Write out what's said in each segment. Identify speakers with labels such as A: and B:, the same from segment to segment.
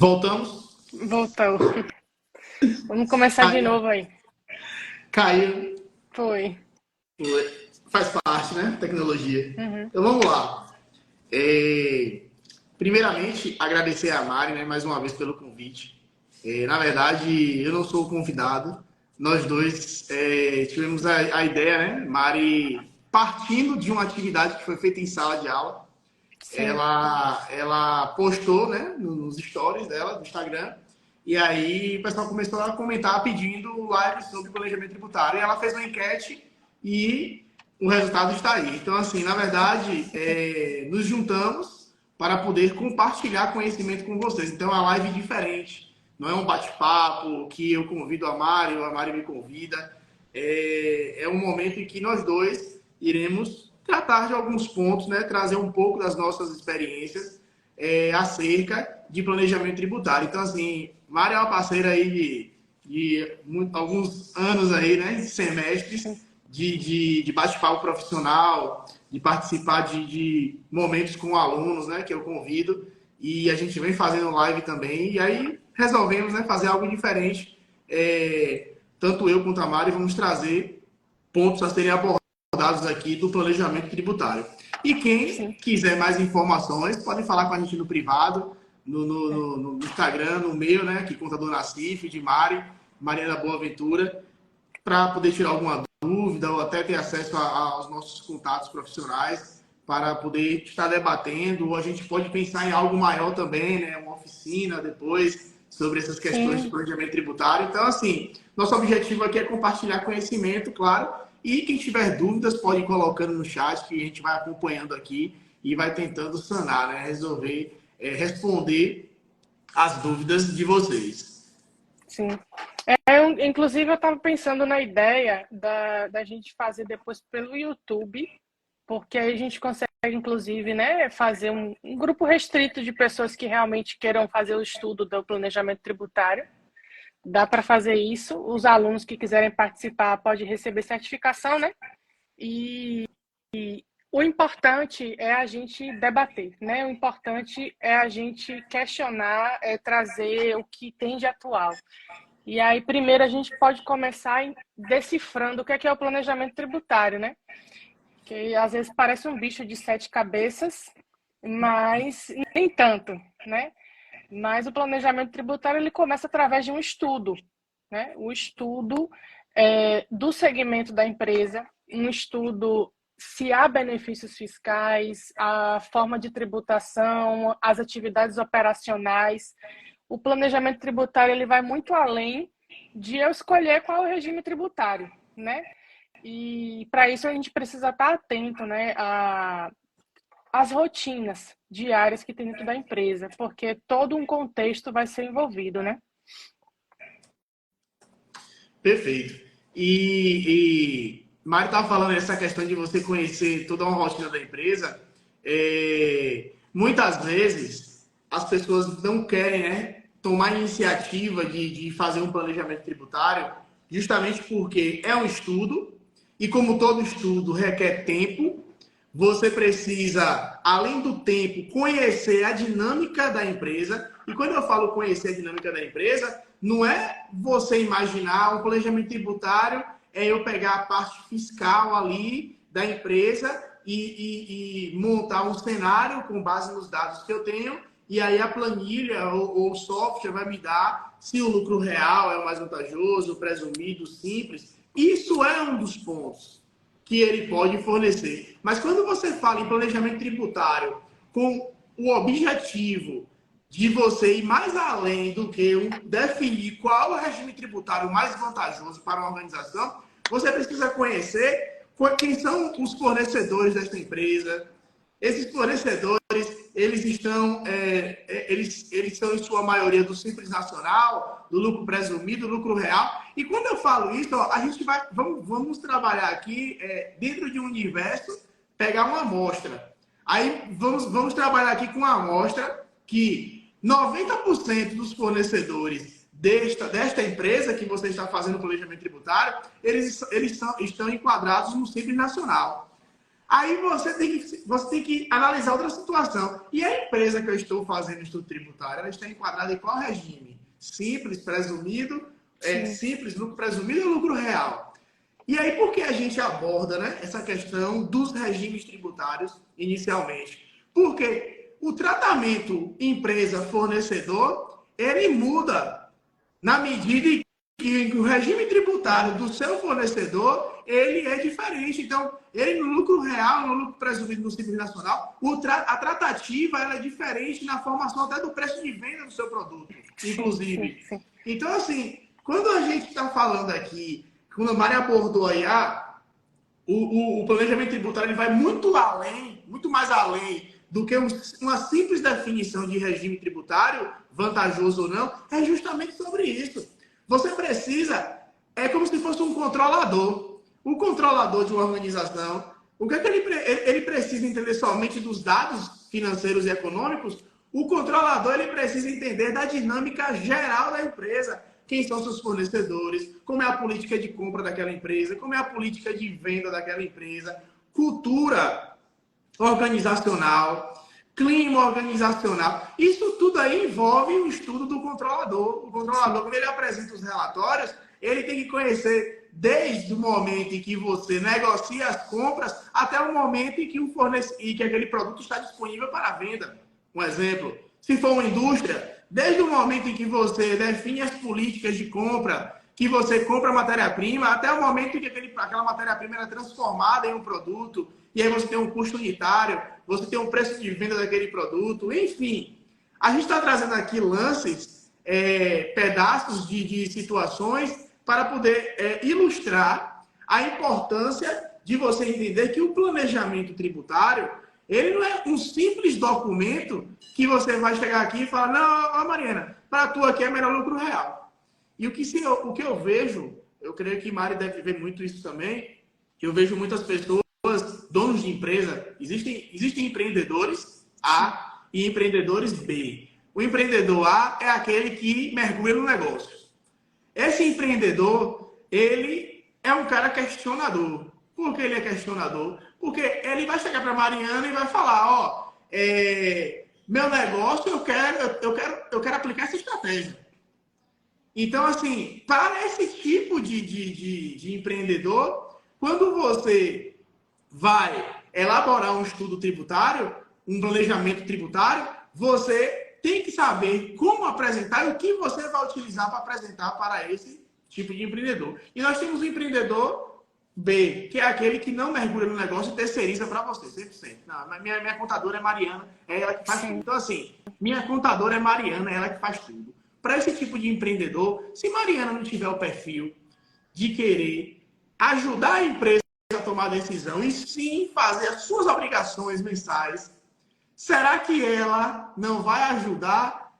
A: Voltamos.
B: Voltou. Vamos começar de
A: Caiu.
B: novo aí.
A: Caiu.
B: Foi.
A: Faz parte, né? Tecnologia.
B: Uhum.
A: Então vamos lá. É, Primeiramente, agradecer a Mari, né, mais uma vez pelo convite. Na verdade, eu não sou o convidado. Nós dois tivemos a ideia, né? Mari, partindo de uma atividade que foi feita em sala de aula,
B: Sim.
A: ela postou, né, nos stories dela, do Instagram, e aí o pessoal começou a comentar pedindo live sobre planejamento tributário. E ela fez uma enquete e o resultado está aí. Então, assim, na verdade, nos juntamos para poder compartilhar conhecimento com vocês. Então, é uma live diferente. Não é um bate-papo que eu convido a Mari ou a Mari me convida. É um momento em que nós dois iremos tratar de alguns pontos, né? Trazer um pouco das nossas experiências acerca de planejamento tributário. Então, assim, Mari é uma parceira aí alguns anos aí, né? Semestres
B: Sim.
A: de bate-papo profissional, de participar de momentos com alunos, né? Que eu convido. E a gente vem fazendo live também. E aí resolvemos, né, fazer algo diferente. Tanto eu quanto a Mari vamos trazer pontos a serem abordados aqui do planejamento tributário. E quem
B: Sim.
A: quiser mais informações, pode falar com a gente no privado,
B: É.
A: no Instagram, no meu, né? Que conta do Nacif, de Mari, Mariana Boaventura, para poder tirar alguma dúvida ou até ter acesso aos nossos contatos profissionais para poder estar debatendo. Ou a gente pode pensar em algo maior também, né? Uma oficina depois sobre essas questões de
B: Sim.
A: planejamento tributário. Então, assim, nosso objetivo aqui é compartilhar conhecimento, claro, e quem tiver dúvidas pode ir colocando no chat que a gente vai acompanhando aqui e vai tentando sanar, né? Resolver, responder as dúvidas de vocês.
B: Sim. Inclusive, eu estava pensando na ideia da gente fazer depois pelo YouTube, porque aí a gente consegue, inclusive, né, fazer um grupo restrito de pessoas que realmente queiram fazer o estudo do planejamento tributário. Dá para fazer isso. Os alunos que quiserem participar podem receber certificação, né? E o importante é a gente debater, né? O importante é a gente questionar, trazer o que tem de atual. E aí, primeiro, a gente pode começar decifrando o que é o planejamento tributário, né? Que às vezes parece um bicho de sete cabeças, mas nem tanto, né? Mas o planejamento tributário ele começa através de um estudo, né? O estudo do segmento da empresa, um estudo se há benefícios fiscais, a forma de tributação, as atividades operacionais. O planejamento tributário ele vai muito além de eu escolher qual é o regime tributário, né? E para isso a gente precisa estar atento, né, as rotinas diárias que tem dentro da empresa, porque todo um contexto vai ser envolvido, né?
A: Perfeito. E Mário estava falando essa questão de você conhecer toda uma rotina da empresa. Muitas vezes as pessoas não querem, né, tomar iniciativa de fazer um planejamento tributário, justamente porque é um estudo, e como todo estudo requer tempo, você precisa, além do tempo, conhecer a dinâmica da empresa. E quando eu falo conhecer a dinâmica da empresa, não é você imaginar um planejamento tributário, é eu pegar a parte fiscal ali da empresa e montar um cenário com base nos dados que eu tenho, e aí a planilha ou o software vai me dar se o lucro real é o mais vantajoso, o presumido, simples. Isso é um dos pontos que ele pode fornecer. Mas quando você fala em planejamento tributário com o objetivo de você ir mais além do que definir qual é o regime tributário mais vantajoso para uma organização, você precisa conhecer quem são os fornecedores desta empresa. Esses fornecedores, eles são em sua maioria do Simples Nacional, do lucro presumido, do lucro real. E quando eu falo isso, ó, a gente vamos trabalhar aqui dentro de um universo, pegar uma amostra. Aí vamos trabalhar aqui com uma amostra que 90% dos fornecedores desta empresa que você está fazendo o planejamento tributário, estão enquadrados no Simples Nacional. Aí você tem que analisar outra situação. E a empresa que eu estou fazendo estudo tributário, ela está enquadrada em qual regime? Simples, presumido, simples, lucro presumido ou lucro real? E aí, por que a gente aborda, né, essa questão dos regimes tributários inicialmente? Porque o tratamento empresa-fornecedor, ele muda na medida em que o regime tributário do seu fornecedor, ele é diferente. Então, ele no lucro real, no lucro presumido no Simples Nacional, a tratativa ela é diferente na formação até do preço de venda do seu produto, inclusive.
B: Sim.
A: Então, assim, quando a gente está falando aqui, quando a Mari abordou aí, o planejamento tributário ele vai muito além, muito mais além do que uma simples definição de regime tributário, vantajoso ou não, é justamente sobre isso. Você precisa, é como se fosse um controlador. O controlador de uma organização, o que é que ele precisa entender somente dos dados financeiros e econômicos? O controlador ele precisa entender da dinâmica geral da empresa. Quem são seus fornecedores, como é a política de compra daquela empresa, como é a política de venda daquela empresa, cultura organizacional, clima organizacional. Isso tudo aí envolve o estudo do controlador. O controlador, quando ele apresenta os relatórios, ele tem que conhecer desde o momento em que você negocia as compras até o momento em que aquele produto está disponível para a venda. Um exemplo, se for uma indústria, desde o momento em que você define as políticas de compra, que você compra matéria-prima, até o momento em que aquela matéria-prima é transformada em um produto, e aí você tem um custo unitário, você tem um preço de venda daquele produto, enfim. A gente está trazendo aqui lances, pedaços de situações para poder ilustrar a importância de você entender que o planejamento tributário, ele não é um simples documento que você vai chegar aqui e falar, não, Mariana, para tu aqui é melhor lucro real. E o que eu vejo, eu creio que Mari deve ver muito isso também, que eu vejo muitas pessoas, donos de empresa, existem empreendedores A e empreendedores B. O empreendedor A é aquele que mergulha no negócio. Esse empreendedor, ele é um cara questionador. Por que ele é questionador? Porque ele vai chegar para a Mariana e vai falar, meu negócio, eu quero aplicar essa estratégia. Então, assim, para esse tipo de empreendedor, quando você vai elaborar um estudo tributário, um planejamento tributário, você tem que saber como apresentar e o que você vai utilizar para apresentar para esse tipo de empreendedor. E nós temos o empreendedor B, que é aquele que não mergulha no negócio e terceiriza para você, 100%. Não, minha contadora é Mariana, é ela que faz tudo. Então, assim, minha contadora é Mariana, é ela que faz tudo. Para esse tipo de empreendedor, se Mariana não tiver o perfil de querer ajudar a empresa a tomar decisão e sim fazer as suas obrigações mensais, será que ela não vai ajudar?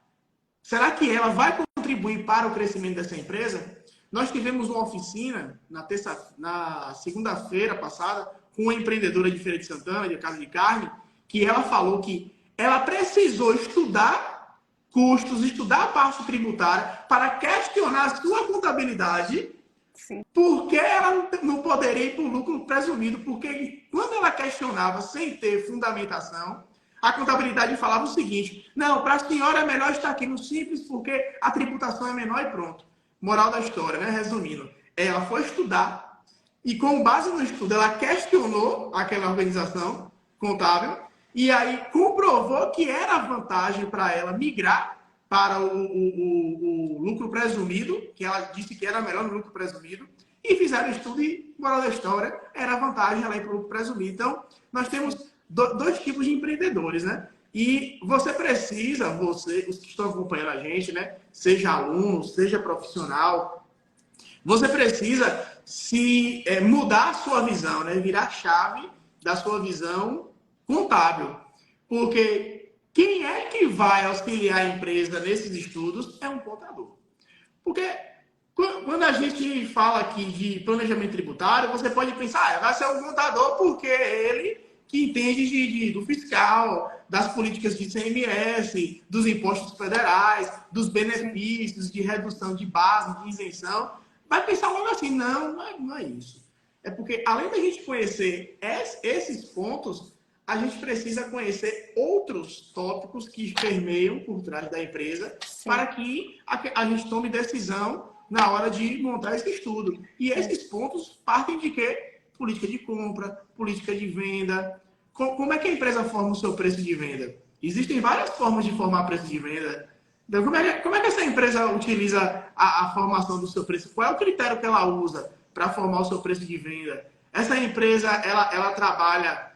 A: Será que ela vai contribuir para o crescimento dessa empresa? Nós tivemos uma oficina na segunda-feira passada com uma empreendedora de Feira de Santana, de Casa de Carne, que ela falou que ela precisou estudar custos, estudar a parte tributária para questionar a sua contabilidade.
B: Sim.
A: Porque ela não poderia ir para o lucro presumido, porque quando ela questionava sem ter fundamentação, a contabilidade falava o seguinte, não, para a senhora é melhor estar aqui no Simples porque a tributação é menor e pronto. Moral da história, né? Resumindo, ela foi estudar e com base no estudo ela questionou aquela organização contábil e aí comprovou que era vantagem para ela migrar para o lucro presumido, que ela disse que era melhor no lucro presumido, e fizeram o estudo e, moral da história, era vantagem ela ir para o lucro presumido. Então, nós temos dois tipos de empreendedores, né? E você precisa, os que estão acompanhando a gente, né? Seja aluno, seja profissional, você precisa mudar a sua visão, né? Virar a chave da sua visão contábil. Porque quem é que vai auxiliar a empresa nesses estudos é um contador. Porque quando a gente fala aqui de planejamento tributário, você pode pensar, vai ser um contador porque é ele que entende do fiscal, das políticas de ICMS, dos impostos federais, dos benefícios de redução de base, de isenção. Vai pensar logo assim, não é isso. É porque, além da gente conhecer esses pontos, a gente precisa conhecer outros tópicos que permeiam por trás da empresa para que a gente tome decisão na hora de montar esse estudo. E esses pontos partem de quê? Política de compra, política de venda. Como é que a empresa forma o seu preço de venda? Existem várias formas de formar preço de venda. Então, como é que essa empresa utiliza a formação do seu preço? Qual é o critério que ela usa para formar o seu preço de venda? Essa empresa, ela trabalha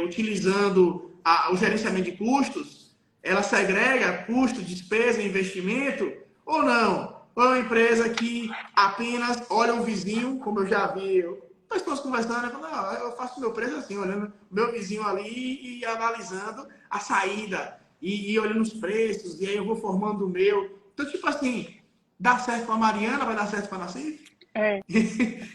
A: utilizando o gerenciamento de custos? Ela segrega custo, despesa, investimento? Ou não? Ou é uma empresa que apenas olha o vizinho, como eu já vi pessoas conversando, né? Falando, eu faço meu preço assim, olhando o meu vizinho ali e analisando a saída e olhando os preços, e aí eu vou formando o meu. Então, tipo assim, dá certo para a Mariana, vai dar certo para a Nacife?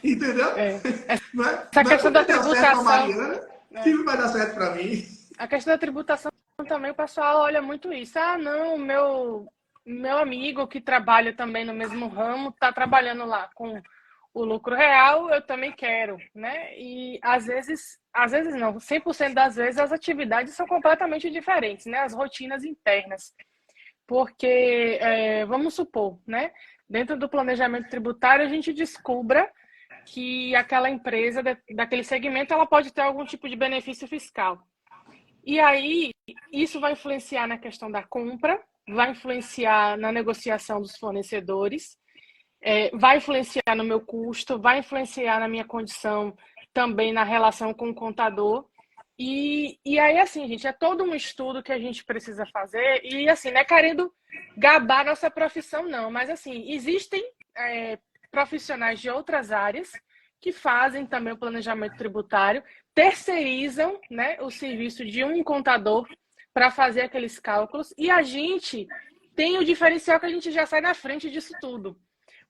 A: Entendeu? Não é,
B: Essa
A: não é
B: questão da
A: porque deu certo para a
B: tributação,
A: Mariana que vai dar certo para mim.
B: a questão da tributação também, o pessoal olha muito isso. Ah, não, meu amigo que trabalha também no mesmo ramo está trabalhando lá com o lucro real, eu também quero, né? E às vezes não, 100% das vezes as atividades são completamente diferentes, né? As rotinas internas. Porque, vamos supor, né? Dentro do planejamento tributário, a gente descubra que aquela empresa daquele segmento ela pode ter algum tipo de benefício fiscal. E aí, isso vai influenciar na questão da compra, vai influenciar na negociação dos fornecedores, vai influenciar no meu custo, vai influenciar na minha condição também na relação com o contador. E aí, assim, gente, é todo um estudo que a gente precisa fazer. E, assim, não é querendo gabar nossa profissão, não. Mas, assim, existem profissionais de outras áreas que fazem também o planejamento tributário, terceirizam, né, o serviço de um contador para fazer aqueles cálculos. E a gente tem o diferencial que a gente já sai na frente disso tudo.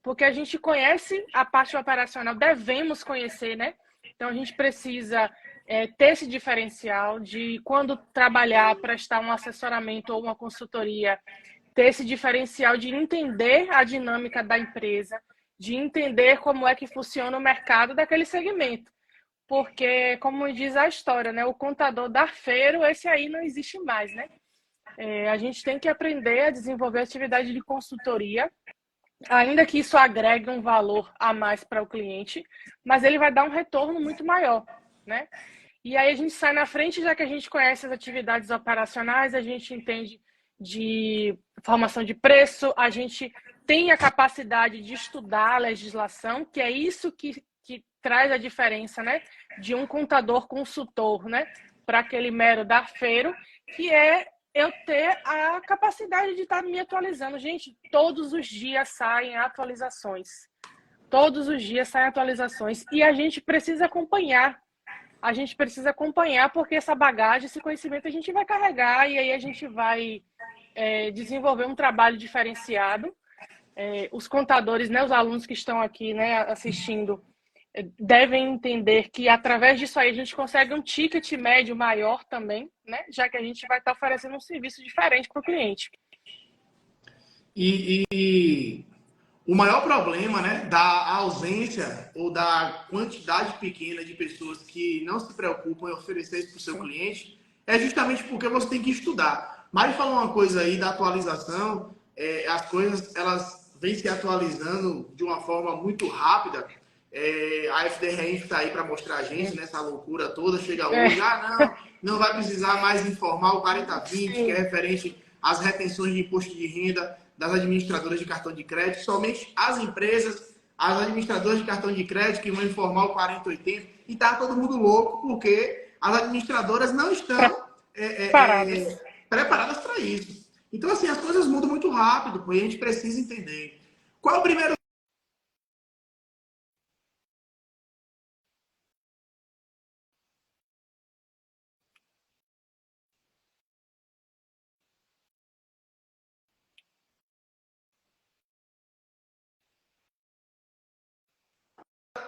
B: Porque a gente conhece a parte operacional, devemos conhecer, né? Então, a gente precisa ter esse diferencial de, quando trabalhar, prestar um assessoramento ou uma consultoria, ter esse diferencial de entender a dinâmica da empresa, de entender como é que funciona o mercado daquele segmento. Porque, como diz a história, né? O contador darfeiro, esse aí não existe mais, né? A gente tem que aprender a desenvolver atividade de consultoria, ainda que isso agregue um valor a mais para o cliente, mas ele vai dar um retorno muito maior, né? E aí a gente sai na frente, já que a gente conhece as atividades operacionais, a gente entende de formação de preço, a gente tem a capacidade de estudar a legislação, que é isso que traz a diferença, né, de um contador consultor, né, para aquele mero darfeiro, que é eu ter a capacidade de estar me atualizando. Gente, todos os dias saem atualizações. Todos os dias saem atualizações. E a gente precisa acompanhar. A gente precisa acompanhar, porque essa bagagem, esse conhecimento a gente vai carregar e aí a gente vai desenvolver um trabalho diferenciado. Os contadores, né, os alunos que estão aqui, né, assistindo, devem entender que através disso aí a gente consegue um ticket médio maior também, né? Já que a gente vai estar oferecendo um serviço diferente para o cliente.
A: E o maior problema, né, da ausência ou da quantidade pequena de pessoas que não se preocupam em oferecer isso para o seu cliente é justamente porque você tem que estudar. Mari falou uma coisa aí da atualização, as coisas elas vêm se atualizando de uma forma muito rápida. A FDRN está aí para mostrar a gente nessa loucura toda. Chega hoje, não vai precisar mais informar o 4020, que é referente às retenções de imposto de renda das administradoras de cartão de crédito. Somente as empresas, as administradoras de cartão de crédito que vão informar o 4080. E tá todo mundo louco porque as administradoras não estão preparadas para isso. Então, assim, as coisas mudam muito rápido, e a gente precisa entender. Qual é o primeiro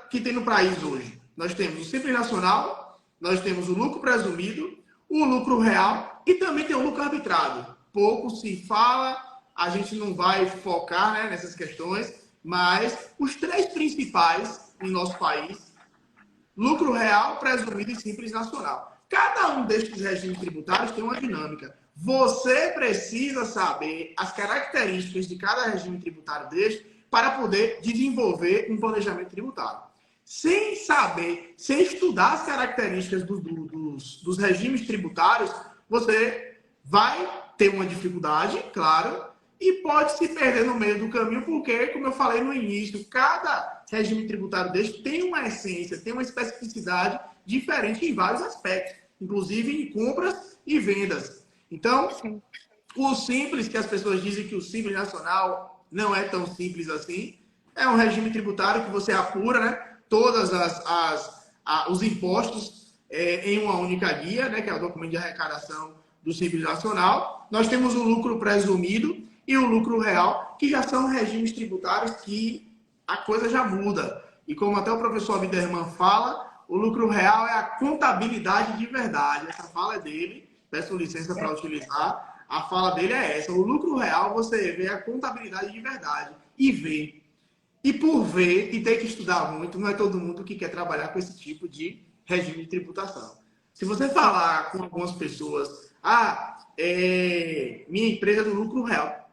A: que tem no país hoje? Nós temos o Simples Nacional, nós temos o lucro presumido, o lucro real e também tem o lucro arbitrado. Pouco se fala, a gente não vai focar, né, nessas questões, mas os três principais em nosso país lucro real, presumido e simples nacional. Cada um destes regimes tributários tem uma dinâmica. Você precisa saber as características de cada regime tributário deste para poder desenvolver um planejamento tributário. Sem saber, sem estudar as características dos regimes tributários, você vai ter uma dificuldade, claro, e pode se perder no meio do caminho, porque, como eu falei no início, cada regime tributário deste tem uma essência, tem uma especificidade diferente em vários aspectos, inclusive em compras e vendas. Então,
B: Sim.
A: o simples, que as pessoas dizem que o Simples Nacional não é tão simples assim, é um regime tributário que você apura, né, todas os impostos em uma única guia, né, que é o documento de arrecadação do Simples Nacional. Nós temos o lucro presumido e o lucro real, que já são regimes tributários que a coisa já muda. E como até o professor Biderman fala, o lucro real é a contabilidade de verdade. Essa fala é dele, peço licença para utilizar. A fala dele é essa. O lucro real, você vê a contabilidade de verdade e vê. E por ver e ter que estudar muito, não é todo mundo que quer trabalhar com esse tipo de regime de tributação. Se você falar com algumas pessoas, minha empresa é do lucro real,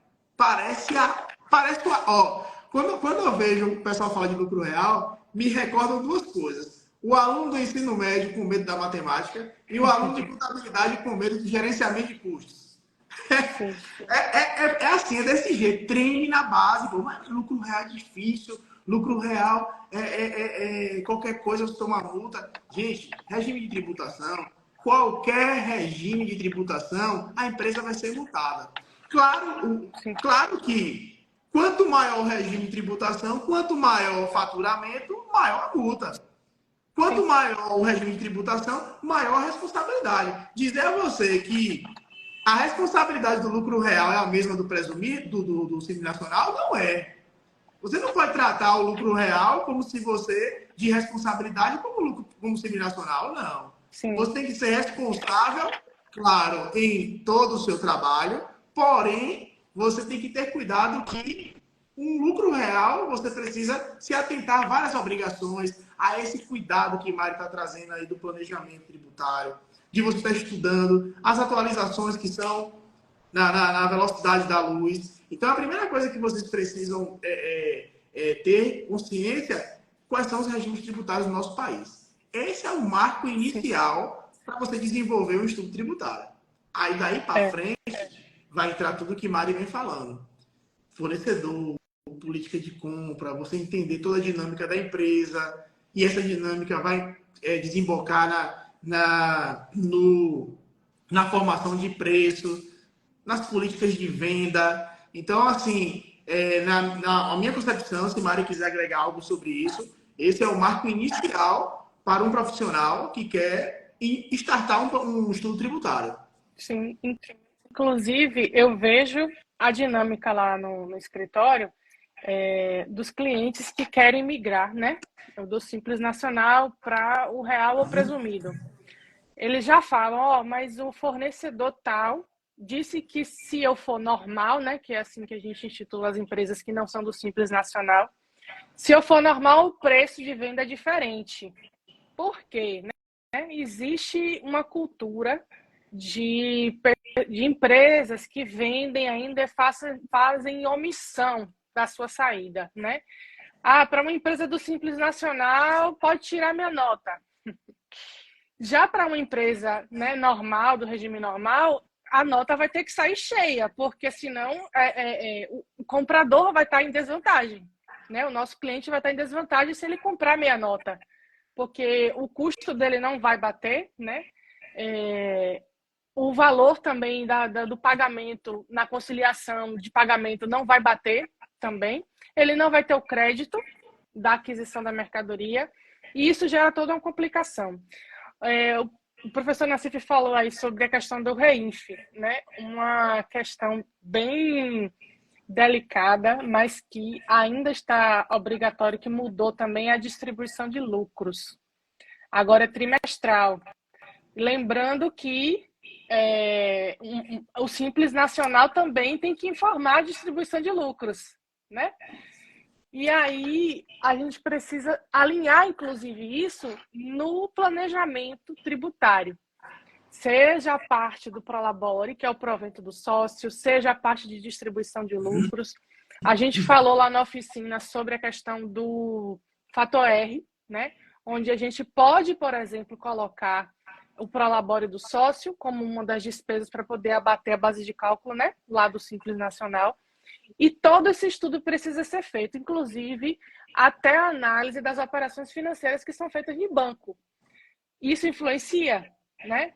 A: quando eu vejo o pessoal falar de lucro real, me recordam duas coisas. O aluno do ensino médio com medo da matemática e o aluno de contabilidade com medo do gerenciamento de custos. É assim, é desse jeito. Treine na base, pô, mas lucro real é difícil, lucro real qualquer coisa você toma multa. Gente, regime de tributação, qualquer regime de tributação, a empresa vai ser multada. Claro que quanto maior o regime de tributação, quanto maior o faturamento, maior a multa. Quanto maior o regime de tributação, maior a responsabilidade. Dizer a você que a responsabilidade do lucro real é a mesma do presumido, do Simples Nacional? Não é. Você não pode tratar o lucro real como se você, de responsabilidade, como Simples Nacional, não.
B: Sim.
A: Você tem que ser responsável, claro, em todo o seu trabalho, porém, você tem que ter cuidado que um lucro real, você precisa se atentar a várias obrigações, a esse cuidado que Mário está trazendo aí do planejamento tributário, de você estar estudando as atualizações que são na velocidade da luz. Então, a primeira coisa que vocês precisam ter consciência quais são os regimes tributários do nosso país. Esse é o marco inicial para você desenvolver um estudo tributário. Aí, daí para frente, vai entrar tudo que Mari vem falando. Fornecedor, política de compra, você entender toda a dinâmica da empresa, e essa dinâmica vai desembocar na formação de preços, nas políticas de venda. Então, assim, na minha concepção, se Mari quiser agregar algo sobre isso, esse é o marco inicial para um profissional que quer startar um estudo tributário.
B: Sim, inclusive eu vejo a dinâmica lá no escritório dos clientes que querem migrar, né? Do Simples Nacional para o real ou presumido. Eles já falam, mas o fornecedor tal disse que se eu for normal, né, que é assim que a gente intitula as empresas que não são do Simples Nacional, se eu for normal, o preço de venda é diferente. Por quê? Né? Existe uma cultura de empresas que vendem ainda fazem omissão da sua saída, né? Para uma empresa do Simples Nacional, pode tirar minha nota. Já para uma empresa, né, normal, do regime normal, a nota vai ter que sair cheia, porque senão o comprador vai estar em desvantagem, né? O nosso cliente vai estar em desvantagem se ele comprar meia nota, porque o custo dele não vai bater, né? O valor também do pagamento, na conciliação de pagamento, não vai bater também. Ele não vai ter o crédito da aquisição da mercadoria, e isso gera toda uma complicação. O professor Nassif falou aí sobre a questão do REINF, né? Uma questão bem delicada, mas que ainda está obrigatório, que mudou também a distribuição de lucros. Agora é trimestral. Lembrando que o Simples Nacional também tem que informar a distribuição de lucros, né? E aí a gente precisa alinhar, inclusive, isso no planejamento tributário. Seja a parte do Prolabore, que é o provento do sócio, seja a parte de distribuição de lucros. A gente falou lá na oficina sobre a questão do fator R, né? Onde a gente pode, por exemplo, colocar o Prolabore do sócio como uma das despesas para poder abater a base de cálculo, né? Lá do Simples Nacional. E todo esse estudo precisa ser feito, inclusive até a análise das operações financeiras que são feitas em banco. Isso influencia, né?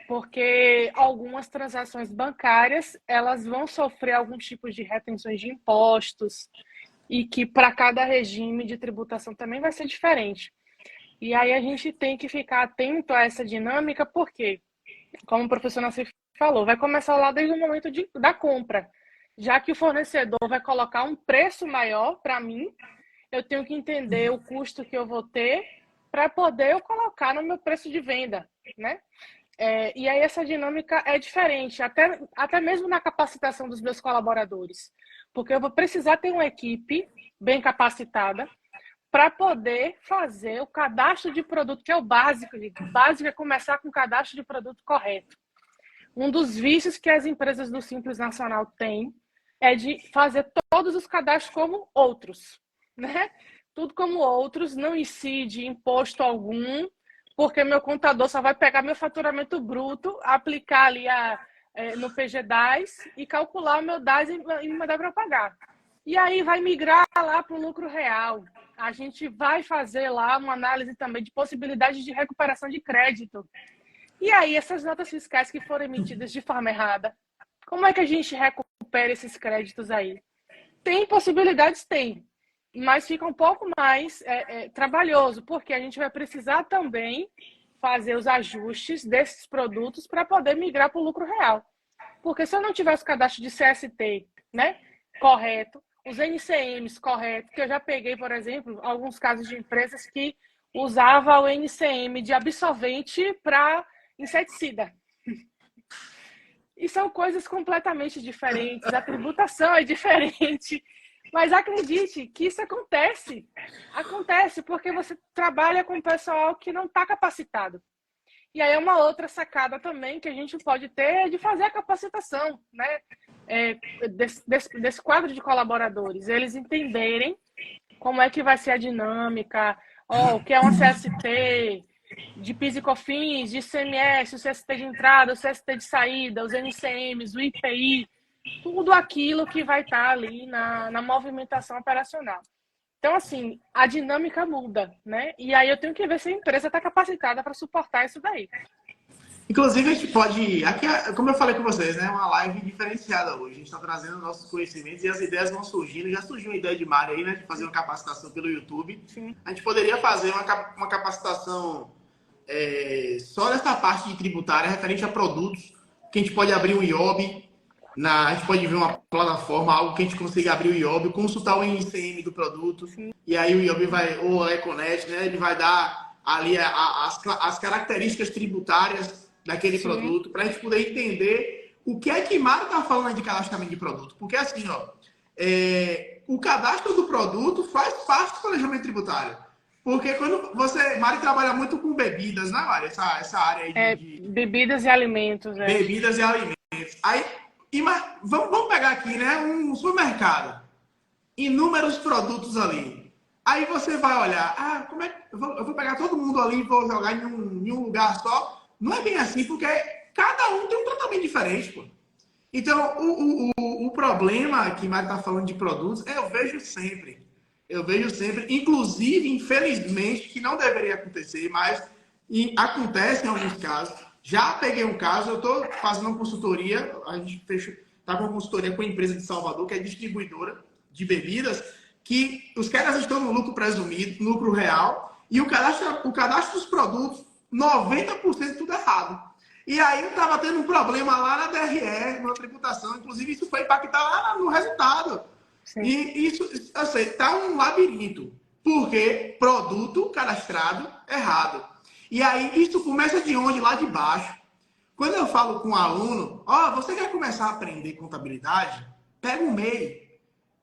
B: Porque algumas transações bancárias, elas vão sofrer alguns tipos de retenções de impostos e que para cada regime de tributação também vai ser diferente. E aí a gente tem que ficar atento a essa dinâmica, porque, como o professor Nassif falou, vai começar lá desde o momento da compra. Já que o fornecedor vai colocar um preço maior para mim, eu tenho que entender o custo que eu vou ter para poder eu colocar no meu preço de venda, né? E aí essa dinâmica é diferente, até mesmo na capacitação dos meus colaboradores, porque eu vou precisar ter uma equipe bem capacitada para poder fazer o cadastro de produto, que é o básico. O básico é começar com o cadastro de produto correto. Um dos vícios que as empresas do Simples Nacional têm é de fazer todos os cadastros como outros, né? Tudo como outros, não incide imposto algum, porque meu contador só vai pegar meu faturamento bruto, aplicar ali no PG-10 e calcular o meu DAS e me mandar para pagar. E aí vai migrar lá para o lucro real. A gente vai fazer lá uma análise também de possibilidade de recuperação de crédito. E aí essas notas fiscais que foram emitidas de forma errada, como é que a gente recupera esses créditos aí? Tem possibilidades? Tem. Mas fica um pouco mais trabalhoso, porque a gente vai precisar também fazer os ajustes desses produtos para poder migrar para o lucro real. Porque se eu não tiver os cadastros de CST, né, correto, os NCMs corretos, que eu já peguei, por exemplo, alguns casos de empresas que usavam o NCM de absorvente para inseticida. E são coisas completamente diferentes, a tributação é diferente. Mas acredite que isso acontece. Acontece porque você trabalha com pessoal que não está capacitado. E aí é uma outra sacada também que a gente pode ter de fazer a capacitação, né? Desse quadro de colaboradores. Eles entenderem como é que vai ser a dinâmica, o que é uma CST, de PIS e COFINS, de ICMS, o CST de entrada, o CST de saída, os NCMs, o IPI, tudo aquilo que vai estar ali na movimentação operacional. Então, assim, a dinâmica muda, né? E aí eu tenho que ver se a empresa está capacitada para suportar isso daí.
A: Inclusive, a gente pode... Aqui, como eu falei com vocês, né? Uma live diferenciada hoje. A gente está trazendo nossos conhecimentos e as ideias vão surgindo. Já surgiu uma ideia de Mário aí, né? De fazer uma capacitação pelo YouTube. Sim. A gente poderia fazer uma capacitação só nessa parte de tributária, referente a produtos, que a gente pode abrir um IOB, a gente pode ver uma plataforma, algo que a gente consiga abrir o IOB, consultar o NCM do produto, sim. E aí o IOB vai, ou a Econet, né? Ele vai dar ali as características tributárias daquele, sim, produto, para a gente poder entender o que é que Mário está falando de cadastramento de produto. Porque assim, o cadastro do produto faz parte do planejamento tributário. Porque quando Mário trabalha muito com bebidas, né, Mário? Essa área aí de
B: bebidas e alimentos.
A: Bebidas e alimentos. Aí, vamos pegar aqui, né, um supermercado. Inúmeros produtos ali. Aí você vai olhar, como é que eu vou pegar todo mundo ali e vou jogar em um lugar só? Não é bem assim, porque cada um tem um tratamento diferente, pô. Então, o problema que Mário está falando de produtos, eu vejo sempre. Inclusive, infelizmente, que não deveria acontecer, mas acontece em alguns casos. Já peguei um caso, eu estou fazendo uma consultoria, a gente está com uma consultoria com uma empresa de Salvador, que é distribuidora de bebidas, que os caras estão no lucro presumido, no lucro real, e o cadastro dos produtos, 90% tudo errado. E aí eu estava tendo um problema lá na DRE, na tributação, inclusive isso foi impactar lá no resultado. Sim. E isso, eu sei, está um labirinto, porque produto cadastrado errado. E aí isso começa de onde? Lá de baixo. Quando eu falo com um aluno, você quer começar a aprender contabilidade? Pega o MEI.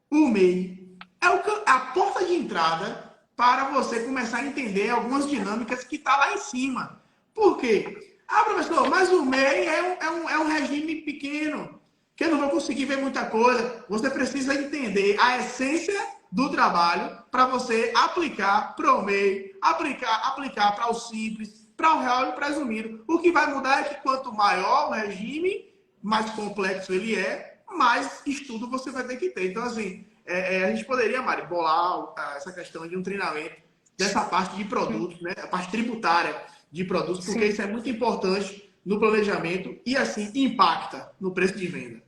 A: O MEI é a porta porta de entrada para você começar a entender algumas dinâmicas que está lá em cima. Por quê? Ah, professor, mas o MEI é um regime pequeno, que eu não vou conseguir ver muita coisa. Você precisa entender a essência do trabalho para você aplicar para o MEI, aplicar para o simples, para o real e presumido. O que vai mudar é que quanto maior o regime, mais complexo ele é, mais estudo você vai ter que ter. Então, assim, a gente poderia, Mari, bolar essa questão de um treinamento dessa parte de produtos, né? A parte tributária de produtos, porque isso é muito importante no planejamento e, assim, impacta no preço de venda.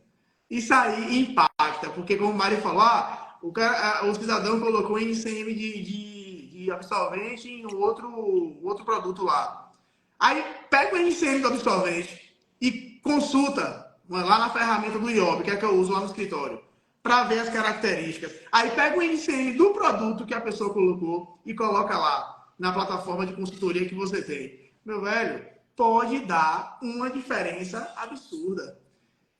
A: Isso aí impacta, porque, como o Mari falou, o cidadão colocou ICM de absorvente em outro produto lá. Aí pega o ICM do absorvente e consulta lá na ferramenta do IOB, que é que eu uso lá no escritório, para ver as características. Aí pega o ICM do produto que a pessoa colocou e coloca lá na plataforma de consultoria que você tem. Meu velho, pode dar uma diferença absurda.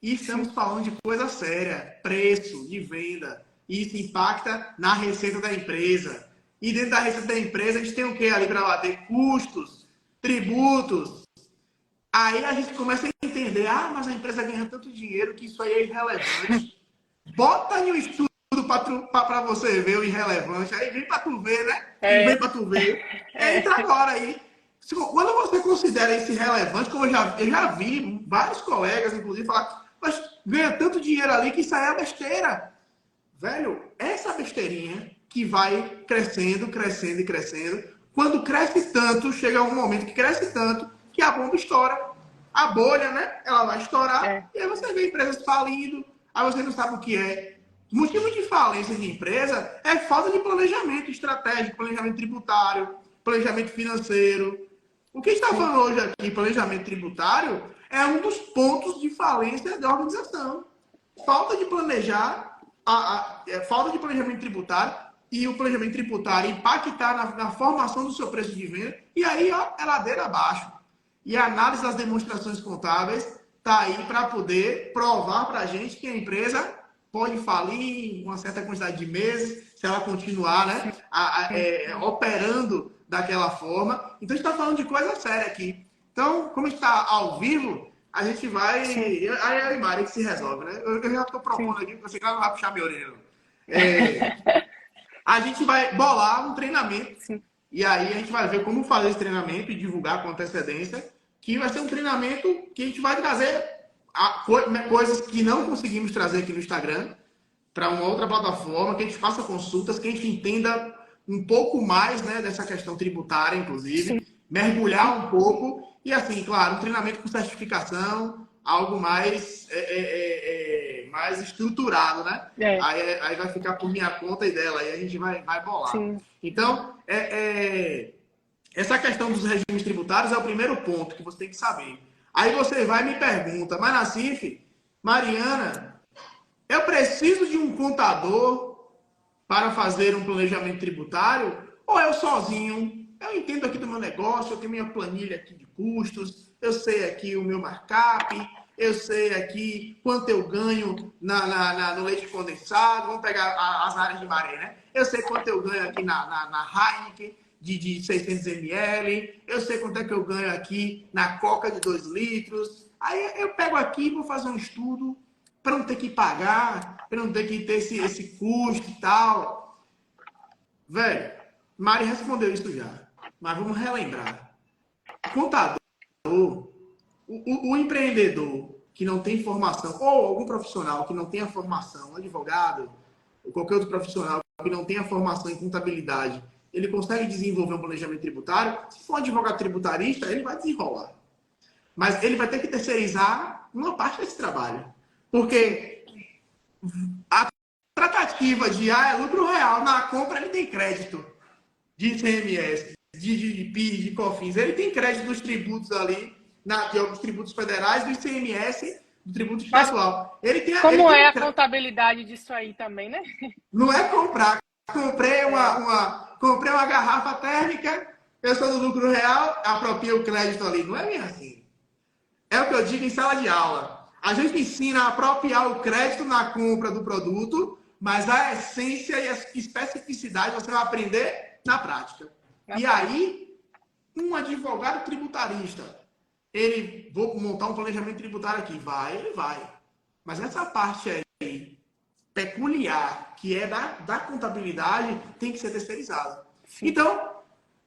A: E estamos falando de coisa séria, preço de venda. Isso impacta na receita da empresa. E dentro da receita da empresa, a gente tem o que ali para bater? Custos, tributos. Aí a gente começa a entender, mas a empresa ganha tanto dinheiro que isso aí é irrelevante. Bota em um estudo para você ver o irrelevante. Aí vem para tu ver, né? Vem para tu ver. Entra agora aí. Quando você considera isso irrelevante, como eu já vi vários colegas, inclusive, falar, mas ganha tanto dinheiro ali que isso aí é besteira. Velho, essa besteirinha que vai crescendo, crescendo e crescendo, quando cresce tanto, chega um momento que cresce tanto que a bomba estoura. A bolha, né? Ela vai estourar e aí você vê empresas falindo, aí você não sabe o que é. O motivo de falência de empresa é falta de planejamento estratégico, planejamento tributário, planejamento financeiro. O que a gente está falando hoje aqui, planejamento tributário, é um dos pontos de falência da organização. Falta de planejar, falta de planejamento tributário e o planejamento tributário impactar na formação do seu preço de venda e aí, é ladeira abaixo. E a análise das demonstrações contábeis está aí para poder provar para a gente que a empresa pode falir em uma certa quantidade de meses, se ela continuar, né, operando daquela forma. Então, a gente está falando de coisa séria aqui. Então, como está ao vivo, a gente vai... Aí é a Mari que se resolve, né? Eu já estou propondo aqui, porque você não vai puxar meu orelha. A gente vai bolar um treinamento. E aí a gente vai ver como fazer esse treinamento e divulgar com antecedência, que vai ser um treinamento que a gente vai trazer coisas que não conseguimos trazer aqui no Instagram para uma outra plataforma, que a gente faça consultas, que a gente entenda um pouco mais, né, dessa questão tributária, inclusive, mergulhar um pouco e, assim, claro, um treinamento com certificação, algo mais, mais estruturado, né? Aí vai ficar por minha conta e dela, aí a gente vai bolar. Então, essa questão dos regimes tributários é o primeiro ponto que você tem que saber. Aí você vai e me pergunta, mas Nassif, Mariana, eu preciso de um contador para fazer um planejamento tributário? Ou eu sozinho? Eu entendo aqui do meu negócio, eu tenho minha planilha aqui de custos, eu sei aqui o meu markup, eu sei aqui quanto eu ganho no leite condensado, vamos pegar as áreas de maré, né? Eu sei quanto eu ganho aqui na Heineken, de 600 ml, eu sei quanto é que eu ganho aqui na Coca de 2 litros. Aí eu pego aqui e vou fazer um estudo para não ter que pagar, para não ter que ter esse custo e tal. Velho, Mari respondeu isso já, mas vamos relembrar. Contador, o empreendedor que não tem formação, ou algum profissional que não tenha formação, um advogado, ou qualquer outro profissional que não tenha formação em contabilidade, ele consegue desenvolver um planejamento tributário. Se for um advogado tributarista, ele vai desenrolar. Mas ele vai ter que terceirizar uma parte desse trabalho. Porque a tratativa de é lucro real, na compra ele tem crédito de ICMS, de PIS, de COFINS. Ele tem crédito dos tributos ali, dos tributos federais, do ICMS, do tributo estadual.
B: Como é a contabilidade disso aí também, né?
A: Não é comprar. Comprei uma garrafa térmica, eu sou do lucro real, apropriei o crédito ali. Não é bem assim. É o que eu digo em sala de aula. A gente ensina a apropriar o crédito na compra do produto mas a essência e a especificidade você vai aprender na prática. E aí, um advogado tributarista, ele, vou montar um planejamento tributário aqui, ele vai. Mas essa parte aí, peculiar, que é da contabilidade, tem que ser terceirizada. Sim. Então,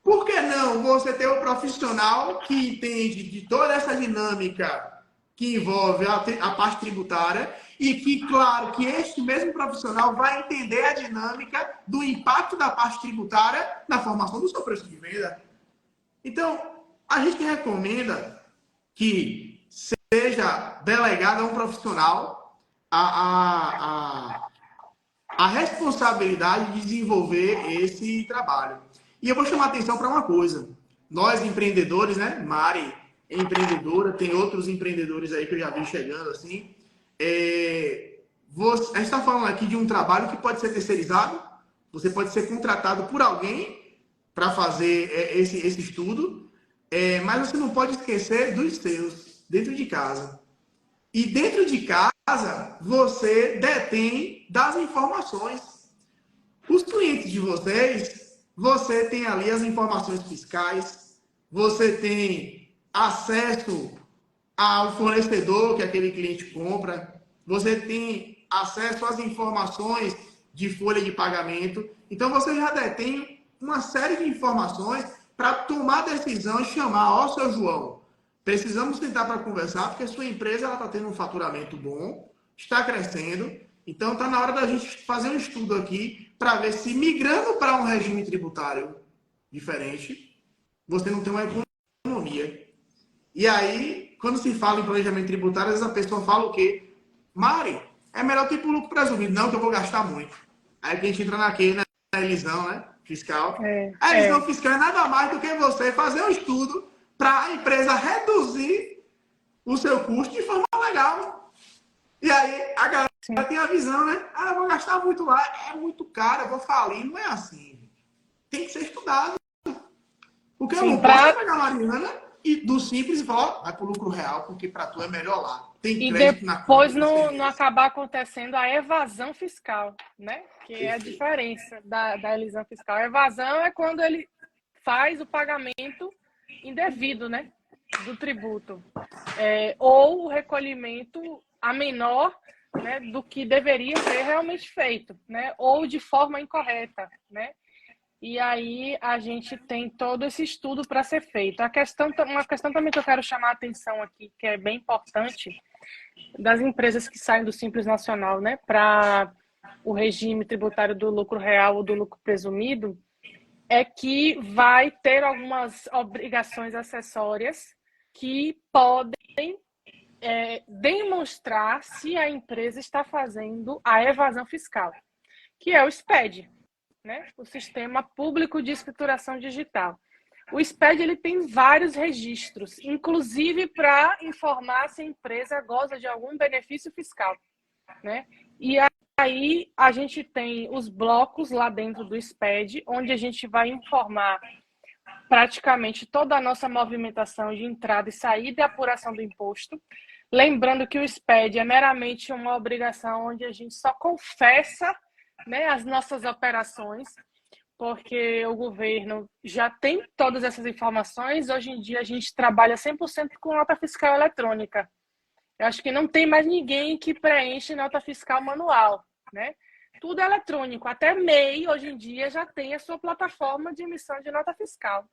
A: por que não você ter um profissional que entende de toda essa dinâmica que envolve a parte tributária e que, claro, que este mesmo profissional vai entender a dinâmica do impacto da parte tributária na formação do seu preço de venda? Então, a gente recomenda que seja delegado a um profissional a responsabilidade de desenvolver esse trabalho. E eu vou chamar a atenção para uma coisa. Nós, empreendedores, né? Mari é empreendedora, tem outros empreendedores aí que eu já vi chegando assim. A gente está falando aqui de um trabalho que pode ser terceirizado, você pode ser contratado por alguém para fazer esse estudo, mas você não pode esquecer dos seus, dentro de casa. E dentro de casa, você detém das informações. Os clientes de vocês, você tem ali as informações fiscais, você tem acesso ao fornecedor que aquele cliente compra, você tem acesso às informações de folha de pagamento. Então, você já detém uma série de informações para tomar decisão e chamar, ó, seu João, precisamos sentar para conversar, porque a sua empresa está tendo um faturamento bom, está crescendo, então está na hora da gente fazer um estudo aqui para ver se migrando para um regime tributário diferente, você não tem uma economia. E aí, quando se fala em planejamento tributário, às vezes a pessoa fala o quê? Mari, é melhor ter lucro presumido. Não, que eu vou gastar muito. Aí a gente entra na elisão, né? Fiscal. A elisão fiscal é nada mais do que você fazer um estudo para a empresa reduzir o seu custo de forma legal. E aí a galera tem a visão, né? Ah, eu vou gastar muito lá, é muito caro, eu vou falir. Não é assim. Tem que ser estudado. Porque eu não posso pegar a Mariana e do simples e falar, vai para o lucro real, porque para tu é melhor lá. Tem crédito na conta.
B: E depois não acabar acontecendo a evasão fiscal, né? Que é a diferença da elisão fiscal. A evasão é quando ele faz o pagamento indevido, né? Do tributo. Ou o recolhimento a menor, né, do que deveria ser realmente feito, né? Ou de forma incorreta, né? E aí a gente tem todo esse estudo para ser feito. Uma questão também que eu quero chamar a atenção aqui, que é bem importante, das empresas que saem do Simples Nacional, né, para o regime tributário do lucro real ou do lucro presumido, é que vai ter algumas obrigações acessórias que podem demonstrar se a empresa está fazendo a evasão fiscal, que é o SPED, né? O Sistema Público de Escrituração Digital. O SPED ele tem vários registros, inclusive para informar se a empresa goza de algum benefício fiscal, né? E aí a gente tem os blocos lá dentro do SPED, onde a gente vai informar praticamente toda a nossa movimentação de entrada e saída e apuração do imposto. Lembrando que o SPED é meramente uma obrigação onde a gente só confessa, né, as nossas operações, porque o governo já tem todas essas informações. Hoje em dia a gente trabalha 100% com nota fiscal eletrônica. Eu acho que não tem mais ninguém que preenche nota fiscal manual, né? Tudo é eletrônico. Até MEI, hoje em dia, já tem a sua plataforma de emissão de nota fiscal.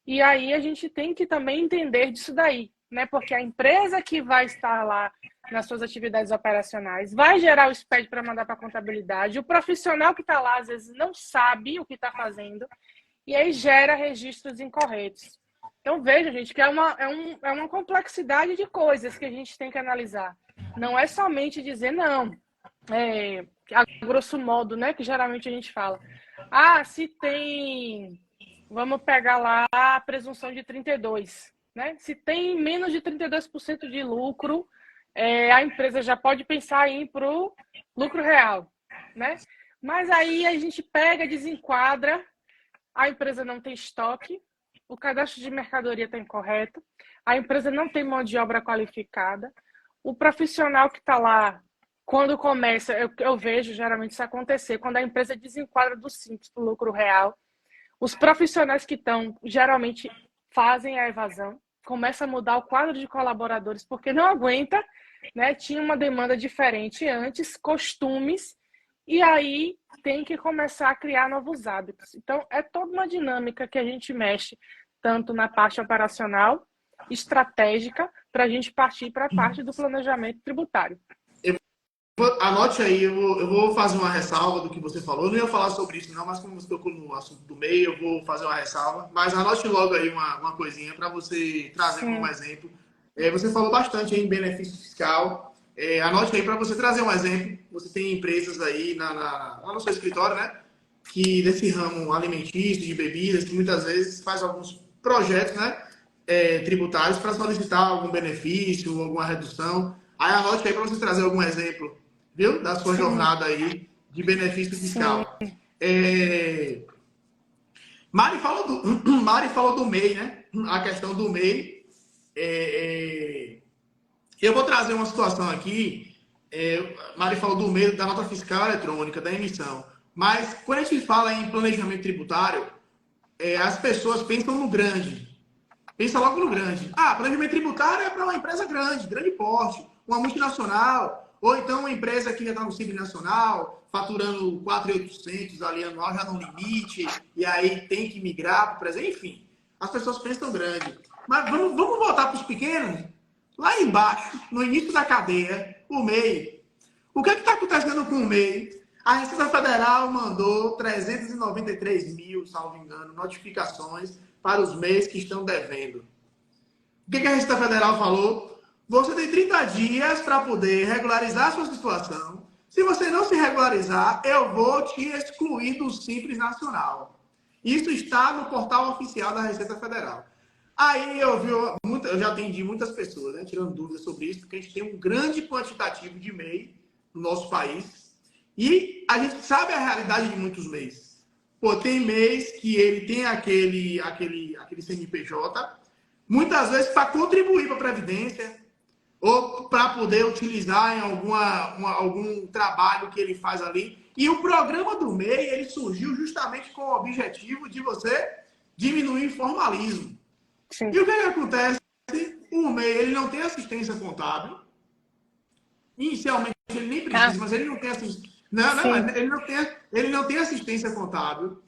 B: E aí a gente tem que também entender disso daí, né? Porque a empresa que vai estar lá nas suas atividades operacionais vai gerar o SPED para mandar para a contabilidade. O profissional que está lá, às vezes, não sabe o que está fazendo e aí gera registros incorretos. Então, veja, gente, que é uma complexidade de coisas que a gente tem que analisar. Não é somente dizer, não, a grosso modo, né, que geralmente a gente fala. Ah, se tem... Vamos pegar lá a presunção de 32, né? Se tem menos de 32% de lucro, a empresa já pode pensar em ir para o lucro real, né? Mas aí a gente pega, desenquadra, a empresa não tem estoque, o cadastro de mercadoria está incorreto, a empresa não tem mão de obra qualificada, o profissional que está lá quando começa, eu vejo geralmente isso acontecer, quando a empresa desenquadra do simples para o lucro real, os profissionais que estão geralmente fazem a evasão, começa a mudar o quadro de colaboradores, porque não aguenta, né? Tinha uma demanda diferente antes, costumes, e aí tem que começar a criar novos hábitos. Então, é toda uma dinâmica que a gente mexe, tanto na parte operacional, estratégica, para a gente partir para a parte do planejamento tributário.
A: Anote aí, eu vou fazer uma ressalva do que você falou. Eu não ia falar sobre isso, não, mas como você tocou no assunto do MEI, eu vou fazer uma ressalva. Mas anote logo aí uma coisinha para você trazer como exemplo. Você falou bastante aí em benefício fiscal. Anote aí para você trazer um exemplo. Você tem empresas aí lá no seu escritório, né? Que desse ramo alimentício, de bebidas, que muitas vezes faz alguns projetos, né? Tributários para solicitar algum benefício, alguma redução. Aí anote aí para você trazer algum exemplo, viu? Da sua jornada aí de benefício fiscal. Mari falou do MEI, né? A questão do MEI. Eu vou trazer uma situação aqui. Mari falou do MEI, da nota fiscal eletrônica, da emissão. Mas quando a gente fala em planejamento tributário, as pessoas pensam no grande. Pensa logo no grande. Planejamento tributário é para uma empresa grande, grande porte, uma multinacional, ou então uma empresa que já está no Simples Nacional, faturando 4.800 ali anual, já no limite, e aí tem que migrar para o presente. Enfim, as pessoas pensam grande. Mas vamos voltar para os pequenos? Lá embaixo, no início da cadeia, o MEI. O que está acontecendo com o MEI? A Receita Federal mandou 393 mil, salvo engano, notificações para os MEIs que estão devendo. O que a Receita Federal falou? Você tem 30 dias para poder regularizar a sua situação. Se você não se regularizar, eu vou te excluir do Simples Nacional. Isso está no portal oficial da Receita Federal. Aí eu já atendi muitas pessoas, né, tirando dúvidas sobre isso, porque a gente tem um grande quantitativo de MEI no nosso país. E a gente sabe a realidade de muitos MEIs. Tem mês que ele tem aquele CNPJ, muitas vezes para contribuir para a Previdência ou para poder utilizar em algum trabalho que ele faz ali. E o programa do MEI, ele surgiu justamente com o objetivo de você diminuir o informalismo. Sim. E o que acontece? O MEI, ele não tem assistência contábil. Inicialmente, ele nem precisa, mas ele não tem assistência. Ele não tem assistência contábil.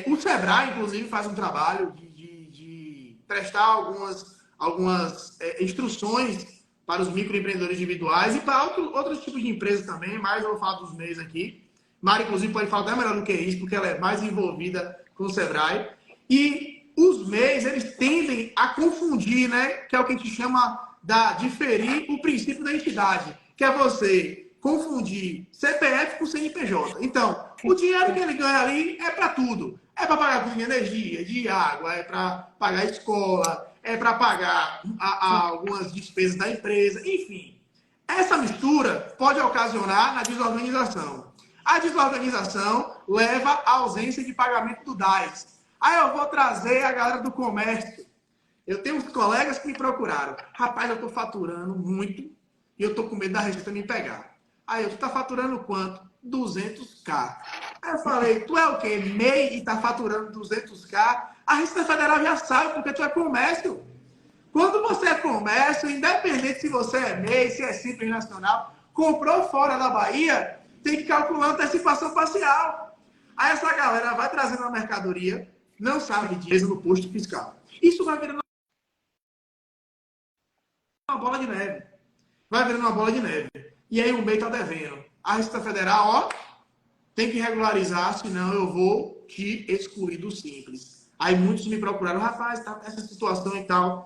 A: O Sebrae, inclusive, faz um trabalho de prestar algumas instruções para os microempreendedores individuais e para outros tipos de empresas também, mas eu vou falar dos MEIs aqui. Mari, inclusive, pode falar até melhor do que isso, porque ela é mais envolvida com o Sebrae. E os MEIs, eles tendem a confundir, né? Que é o que a gente chama de ferir o princípio da entidade, que é você confundir CPF com CNPJ. Então, o dinheiro que ele ganha ali é para tudo. É para pagar conta de energia, de água, é para pagar a escola, é para pagar algumas despesas da empresa, enfim. Essa mistura pode ocasionar na desorganização. A desorganização leva à ausência de pagamento do DAS. Aí eu vou trazer a galera do comércio. Eu tenho uns colegas que me procuraram. Rapaz, eu estou faturando muito e eu estou com medo da Receita me pegar. Aí tu tá faturando quanto? 200k. Aí eu falei, tu é o quê? MEI e tá faturando 200k? A Receita Federal já sabe porque tu é comércio. Quando você é comércio, independente se você é MEI, se é Simples Nacional, comprou fora da Bahia, tem que calcular antecipação parcial. Aí essa galera vai trazendo a mercadoria, não sabe disso no posto fiscal. Isso vai virando uma bola de neve. Vai virando uma bola de neve. E aí o MEI está devendo. A Receita Federal, tem que regularizar, senão eu vou te excluir do Simples. Aí muitos me procuraram, rapaz, tá essa situação e tal.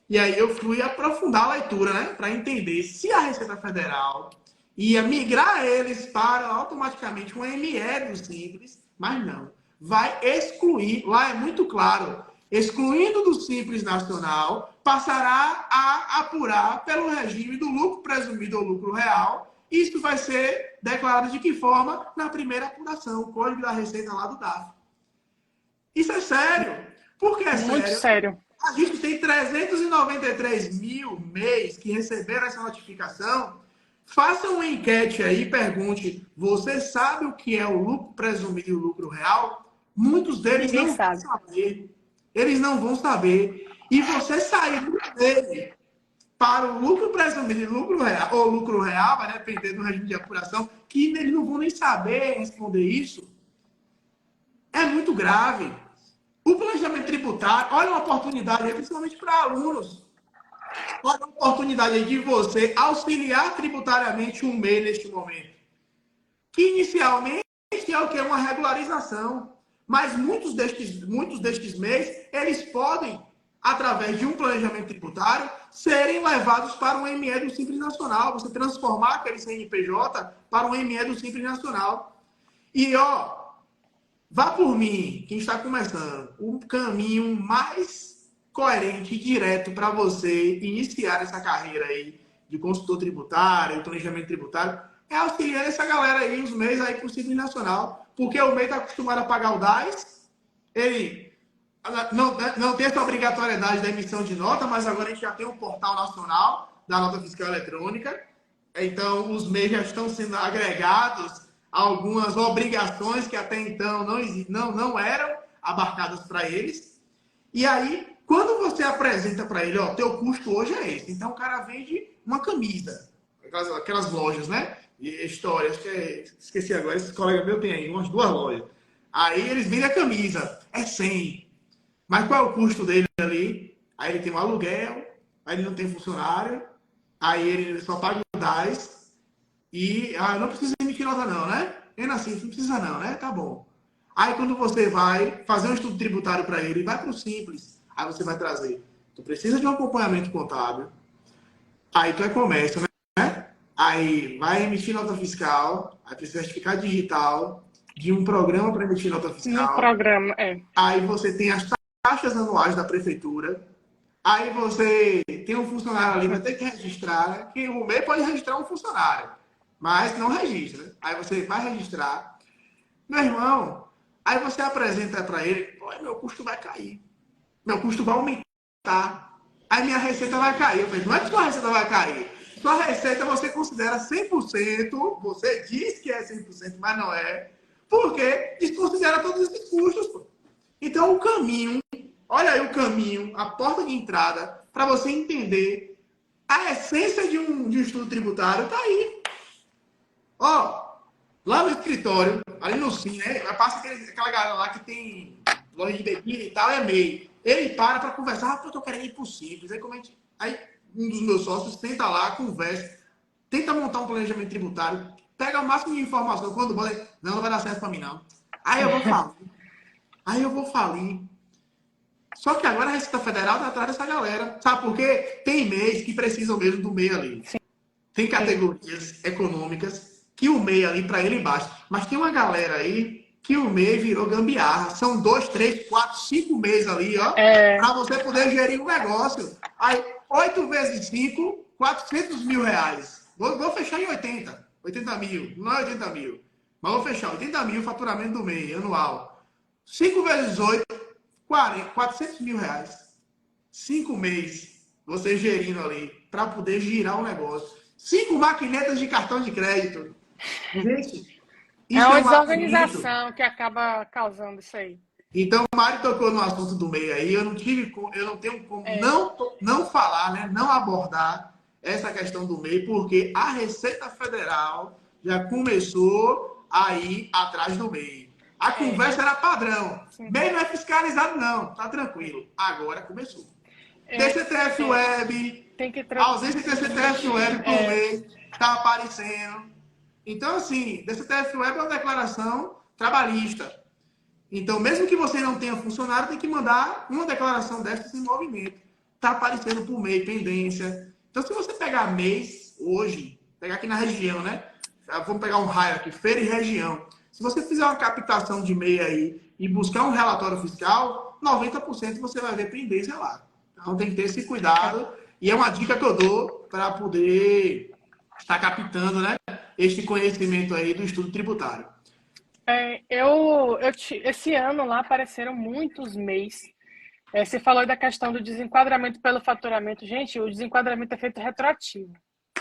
A: E aí eu fui aprofundar a leitura, né? Para entender se a Receita Federal ia migrar eles para automaticamente um ME do Simples, mas não. Vai excluir, lá é muito claro, excluindo do Simples Nacional, passará a apurar pelo regime do lucro presumido ou lucro real. Isso vai ser declarado de que forma? Na primeira apuração, o código da Receita lá do DAF. Isso é sério. Por que é sério?
B: Muito sério.
A: A gente tem 393 mil MEIs que receberam essa notificação Faça uma enquete aí, pergunte, você sabe o que é o lucro presumido e o lucro real? Muitos deles
B: Ninguém
A: não vão
B: sabe.
A: saber. Eles não vão saber. E você sair dele para o lucro presumido e lucro real, ou lucro real, vai depender do regime de apuração, que eles não vão nem saber responder isso, é muito grave. O planejamento tributário, olha uma oportunidade aí, principalmente para alunos. Olha a oportunidade aí de você auxiliar tributariamente um MEI neste momento. Que inicialmente é o que? Uma regularização. Mas muitos destes MEIs, eles podem, através de um planejamento tributário, serem levados para um ME do Simples Nacional. Você transformar aquele CNPJ para um ME do Simples Nacional. E, ó, vá por mim, quem está começando, o caminho mais coerente e direto para você iniciar essa carreira aí de consultor tributário, planejamento tributário, é auxiliar essa galera aí, os MEIs aí para o Simples Nacional, porque o MEI está acostumado a pagar o DAS, ele não tem essa obrigatoriedade da emissão de nota, mas agora a gente já tem um portal nacional da nota fiscal eletrônica, então os MEIs já estão sendo agregados algumas obrigações que até então não eram abarcadas para eles. E aí, quando você apresenta para ele, ó, teu custo hoje é esse. Então, o cara vende uma camisa. Aquelas lojas, né? E histórias que esqueci agora, esse colega meu tem aí umas 2 lojas. Aí eles vendem a camisa, é 100. Mas qual é o custo dele ali? Aí ele tem um aluguel, aí ele não tem funcionário, aí ele só paga o DAS, e não precisa emitir nota não, né? Ainda assim, não precisa não, né? Tá bom. Aí quando você vai fazer um estudo tributário para ele, vai para o Simples, aí você vai trazer. Tu precisa de um acompanhamento contábil, aí tu é comércio, né? Aí vai emitir nota fiscal, aí precisa certificado digital de um programa para emitir nota
B: No
A: fiscal.
B: programa, é.
A: Aí você tem as taxas anuais da prefeitura. Aí você tem um funcionário ali, vai ter que registrar, né? Que o MEI pode registrar um funcionário, mas não registra. Aí você vai registrar. Meu irmão, aí você apresenta para ele, meu custo vai cair. Meu custo vai aumentar. Aí minha receita vai cair. Eu falei, não é que sua receita vai cair. Sua receita você considera 100%, você diz que é 100%, mas não é, porque desconsidera todos esses custos. Pô. Então o caminho, olha aí o caminho, a porta de entrada, para você entender a essência de um estudo tributário, tá aí. Ó, lá no escritório, ali no Sim, né? Passa aquela galera lá que tem loja de bebida e tal, é MEI. Ele para conversar, eu tô querendo ir pro Simples. Aí um dos meus sócios tenta lá, conversa, tenta montar um planejamento tributário, pega o máximo de informação. Quando bota, não vai dar certo para mim, não. Aí eu vou falir. Aí eu vou falir. Só que agora a Receita Federal tá atrás dessa galera. Sabe por quê? Tem MEIs que precisam mesmo do MEI ali. Tem categorias econômicas que o MEI ali para ele basta. Mas tem uma galera aí que o MEI virou gambiarra. São 2, 3, 4, 5 meses ali, ó, para você poder gerir o negócio. Aí, 8 vezes 5, 400 mil reais. Vou fechar em 80 mil, não é 80 mil. Mas vou fechar 80 mil faturamento do MEI anual. 5 vezes 8, 400 mil reais. 5 meses você gerindo ali para poder girar o negócio. 5 maquinetas de cartão de crédito. Gente,
B: É
A: isso
B: uma
A: é um labirinto.
B: desorganização que acaba causando isso aí.
A: Então, o Mário tocou no assunto do MEI aí. Eu não tenho como não falar, né? Não abordar essa questão do MEI, porque a Receita Federal já começou a ir atrás do MEI. A conversa era padrão. MEI não é fiscalizado, não. Tá tranquilo. Agora começou. DCTF Web, a ausência de DCTF Web por mês está aparecendo. Então, assim, DCTF Web é uma declaração trabalhista. Então, mesmo que você não tenha funcionário, tem que mandar uma declaração dessas em movimento. Está aparecendo por MEI, pendência. Então, se você pegar mês hoje, pegar aqui na região, né? Vamos pegar um raio aqui, feira e região. Se você fizer uma captação de MEI aí e buscar um relatório fiscal, 90% você vai ver pendência lá. Então tem que ter esse cuidado. E é uma dica que eu dou para poder estar captando, né, este conhecimento aí do estudo tributário.
B: Esse ano lá apareceram muitos MEIs. Você falou da questão do desenquadramento pelo faturamento. Gente, o desenquadramento é feito retroativo.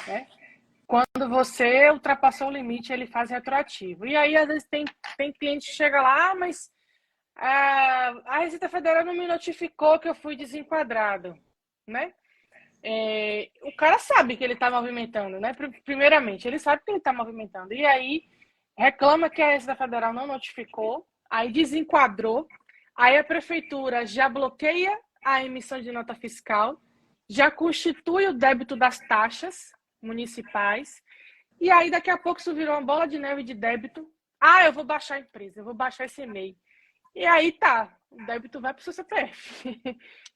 B: Né? quando você ultrapassou o limite, ele faz retroativo. E aí, às vezes, tem cliente que chega lá, mas a Receita Federal não me notificou que eu fui desenquadrado, né? O cara sabe que ele está movimentando, né? Primeiramente, ele sabe que ele está movimentando. E aí, reclama que a Receita Federal não notificou, aí desenquadrou, aí a prefeitura já bloqueia a emissão de nota fiscal, já constitui o débito das taxas municipais, e aí daqui a pouco isso virou uma bola de neve de débito. Eu vou baixar a empresa, eu vou baixar esse e-mail. E aí tá, o débito vai para o seu CPF,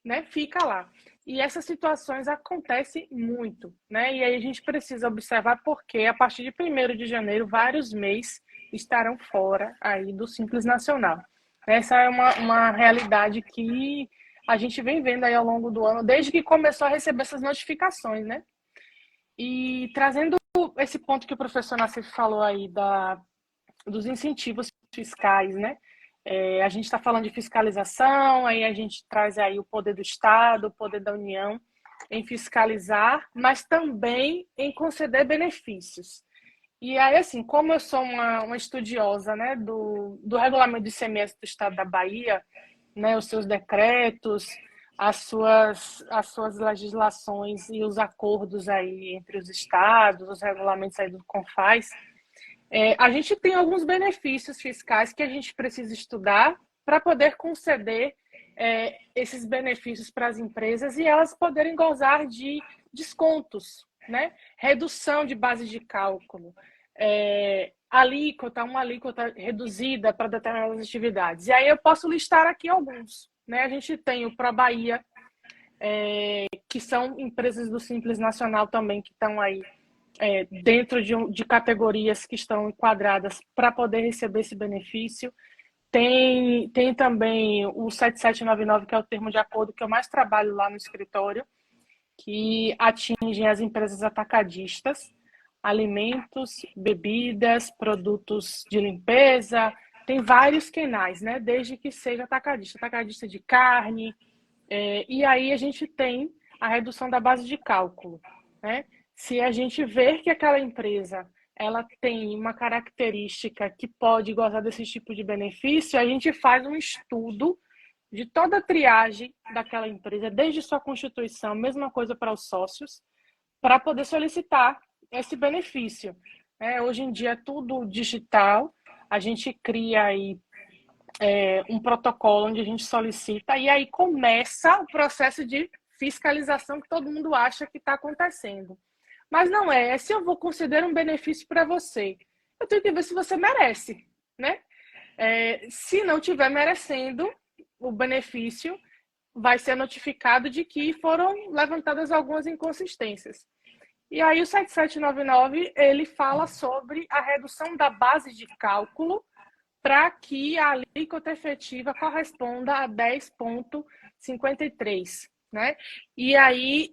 B: né? Fica lá. E essas situações acontecem muito, né? E aí a gente precisa observar porque a partir de 1º de janeiro, vários MEIs estarão fora aí do Simples Nacional. Essa é uma realidade que a gente vem vendo aí ao longo do ano, desde que começou a receber essas notificações, né? E trazendo esse ponto que o professor Nassif falou aí dos incentivos fiscais, né? A gente está falando de fiscalização, aí a gente traz aí o poder do Estado, o poder da União em fiscalizar, mas também em conceder benefícios. E aí, assim, como eu sou uma estudiosa, né, do regulamento de ICMS do Estado da Bahia, né, os seus decretos, as suas legislações e os acordos aí entre os estados, os regulamentos aí do CONFAS, a gente tem alguns benefícios fiscais que a gente precisa estudar para poder conceder esses benefícios para as empresas e elas poderem gozar de descontos, né? Redução de base de cálculo, uma alíquota reduzida para determinadas atividades. E aí eu posso listar aqui alguns, né? A gente tem o ProBahia, que são empresas do Simples Nacional também que estão aí dentro de categorias que estão enquadradas para poder receber esse benefício. Tem também o 7799, que é o termo de acordo que eu mais trabalho lá no escritório, que atingem as empresas atacadistas, alimentos, bebidas, produtos de limpeza, tem vários canais, né? Desde que seja atacadista de carne, e aí a gente tem a redução da base de cálculo, né? Se a gente ver que aquela empresa ela tem uma característica que pode gozar desse tipo de benefício, a gente faz um estudo de toda a triagem daquela empresa, desde sua constituição, mesma coisa para os sócios, para poder solicitar esse benefício. Hoje em dia é tudo digital, a gente cria aí um protocolo onde a gente solicita e aí começa o processo de fiscalização que todo mundo acha que está acontecendo. Mas não é se eu vou conceder um benefício para você, eu tenho que ver se você merece, né? Se não estiver merecendo o benefício, vai ser notificado de que foram levantadas algumas inconsistências. E aí o 7799, ele fala sobre a redução da base de cálculo para que a alíquota efetiva corresponda a 10,53, né? E aí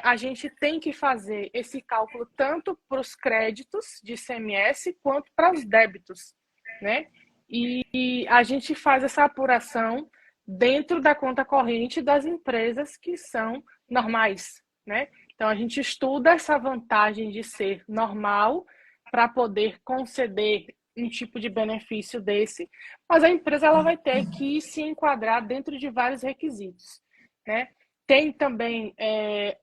B: a gente tem que fazer esse cálculo tanto para os créditos de ICMS quanto para os débitos, né? E a gente faz essa apuração dentro da conta corrente das empresas que são normais, né? Então a gente estuda essa vantagem de ser normal para poder conceder um tipo de benefício desse, mas a empresa ela vai ter que se enquadrar dentro de vários requisitos, né? Tem também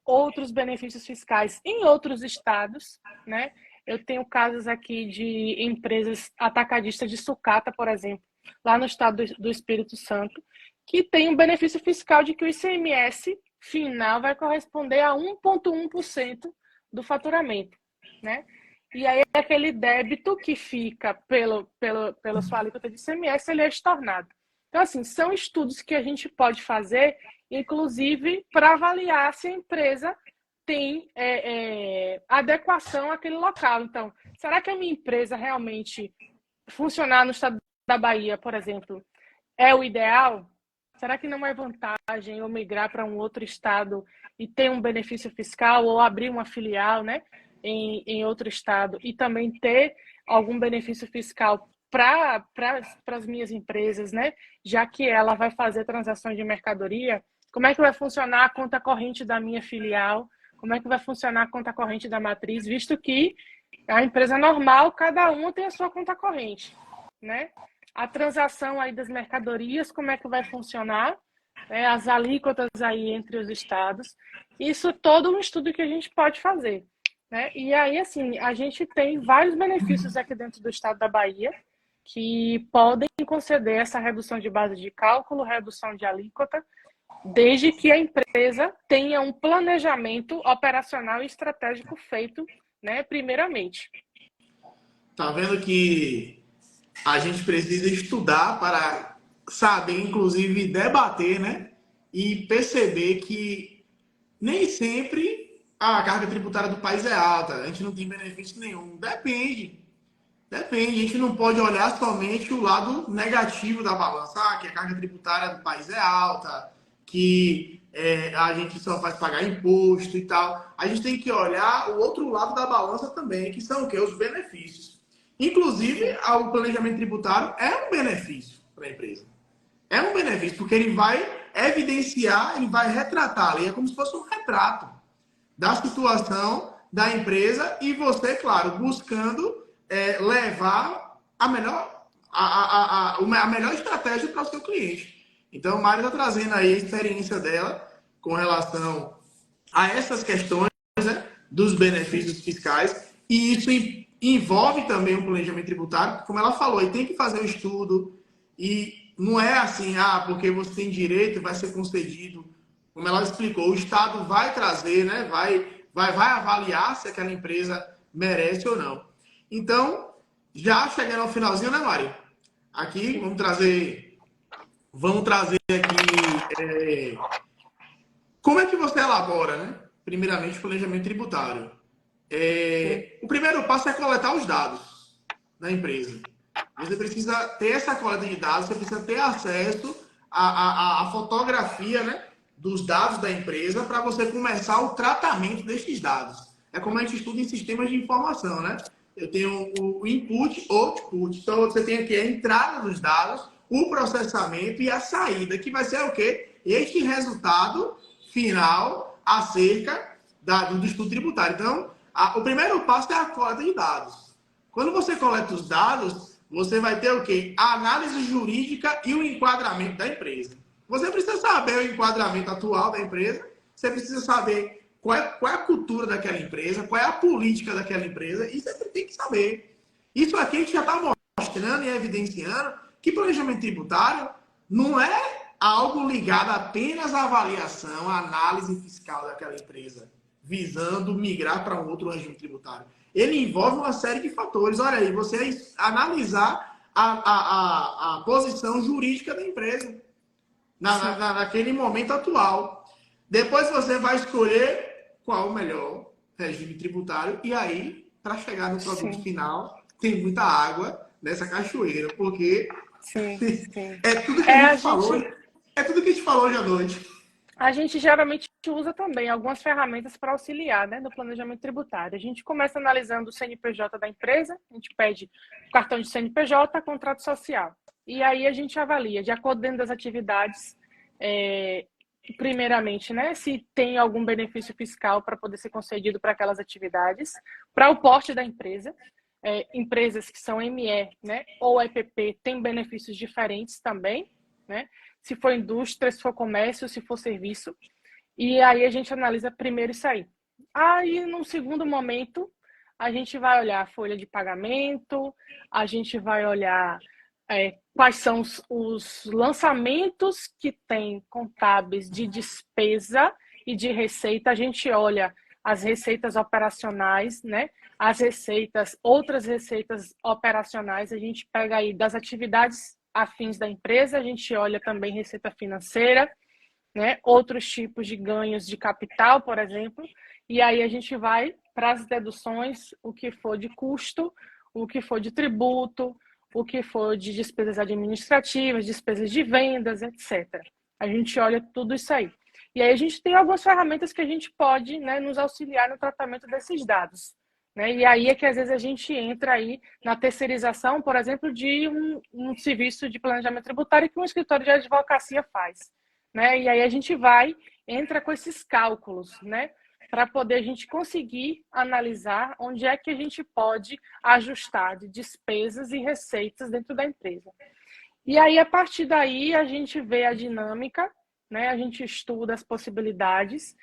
B: outros benefícios fiscais em outros estados, né? Eu tenho casos aqui de empresas atacadistas de sucata, por exemplo, lá no estado do Espírito Santo, que tem um benefício fiscal de que o ICMS final vai corresponder a 1,1% do faturamento, né? E aí aquele débito que fica pela sua alíquota de ICMS, ele é estornado. Então, assim, são estudos que a gente pode fazer, inclusive, para avaliar se a empresa tem adequação àquele local. Então, será que a minha empresa realmente funcionar no estado da Bahia, por exemplo, é o ideal? Será que não é vantagem eu migrar para um outro estado e ter um benefício fiscal ou abrir uma filial, né, em outro estado e também ter algum benefício fiscal para as minhas empresas, né? Já que ela vai fazer transações de mercadoria, como é que vai funcionar a conta corrente da minha filial? como é que vai funcionar a conta corrente da matriz, visto que a empresa normal, cada um tem a sua conta corrente, né? A transação aí das mercadorias, como é que vai funcionar, né? As alíquotas aí entre os estados. Isso todo um estudo que a gente pode fazer, né? E aí, assim, a gente tem vários benefícios aqui dentro do estado da Bahia que podem conceder essa redução de base de cálculo, redução de alíquota, desde que a empresa tenha um planejamento operacional e estratégico feito, né, primeiramente.
A: Tá vendo que a gente precisa estudar para saber, inclusive, debater, né? E perceber que nem sempre a carga tributária do país é alta, a gente não tem benefício nenhum. Depende. Depende, a gente não pode olhar somente o lado negativo da balança, que a carga tributária do país é alta, que a gente só faz pagar imposto e tal. A gente tem que olhar o outro lado da balança também, que são o quê? Os benefícios. Inclusive, o planejamento tributário é um benefício para a empresa. É um benefício, porque ele vai evidenciar, ele vai retratar ali, é como se fosse um retrato da situação da empresa e você, claro, buscando levar a melhor estratégia para o seu cliente. Então, a Mari está trazendo aí a experiência dela com relação a essas questões, né, dos benefícios fiscais, e isso envolve também o planejamento tributário, como ela falou, e tem que fazer um estudo, e não é assim, porque você tem direito, vai ser concedido. Como ela explicou, o Estado vai trazer, né, vai avaliar se aquela empresa merece ou não. Então, já chegando ao finalzinho, né, Mari? Aqui, vamos trazer aqui como é que você elabora, né? Primeiramente, o planejamento tributário. O primeiro passo é coletar os dados da empresa. Você precisa ter essa coleta de dados, você precisa ter acesso à fotografia, né, dos dados da empresa para você começar o tratamento desses dados. É como a gente estuda em sistemas de informação, né? Eu tenho o input, output. Então, você tem aqui a entrada dos dados, o processamento e a saída, que vai ser o quê? Este resultado final acerca do estudo tributário. Então, o primeiro passo é a coleta de dados. Quando você coleta os dados, você vai ter o quê? A análise jurídica e o enquadramento da empresa. Você precisa saber o enquadramento atual da empresa, você precisa saber qual é a cultura daquela empresa, qual é a política daquela empresa, e você tem que saber. Isso aqui a gente já está mostrando e evidenciando que planejamento tributário não é algo ligado apenas à avaliação, à análise fiscal daquela empresa, visando migrar para um outro regime tributário. Ele envolve uma série de fatores. Olha aí, você analisar a posição jurídica da empresa naquele momento atual. Depois você vai escolher qual o melhor regime tributário e aí, para chegar no produto final, tem muita água nessa cachoeira, porque é tudo que a gente falou. É tudo que a gente falou hoje à noite.
B: A gente geralmente usa também algumas ferramentas para auxiliar, né, no planejamento tributário. A gente começa analisando o CNPJ da empresa, a gente pede o cartão de CNPJ, contrato social. E aí a gente avalia, de acordo dentro das atividades, primeiramente, né, se tem algum benefício fiscal para poder ser concedido para aquelas atividades, para o porte da empresa. Empresas que são ME, né, ou EPP têm benefícios diferentes também, né? Se for indústria, se for comércio, se for serviço. E aí a gente analisa primeiro isso aí. Aí, num segundo momento, a gente vai olhar a folha de pagamento, a gente vai olhar quais são os lançamentos que tem contábeis de despesa e de receita. A gente olha as receitas operacionais, né? Outras receitas operacionais, a gente pega aí das atividades afins da empresa, a gente olha também receita financeira, né? Outros tipos de ganhos de capital, por exemplo, e aí a gente vai para as deduções, o que for de custo, o que for de tributo, o que for de despesas administrativas, despesas de vendas, etc. A gente olha tudo isso aí. E aí a gente tem algumas ferramentas que a gente pode, né, nos auxiliar no tratamento desses dados. Né? E aí é que às vezes a gente entra aí na terceirização, por exemplo, de um serviço de planejamento tributário que um escritório de advocacia faz. Né? E aí a gente entra com esses cálculos, né? para poder a gente conseguir analisar onde é que a gente pode ajustar de despesas e receitas dentro da empresa. E aí, a partir daí, a gente vê a dinâmica, né? A gente estuda as possibilidades,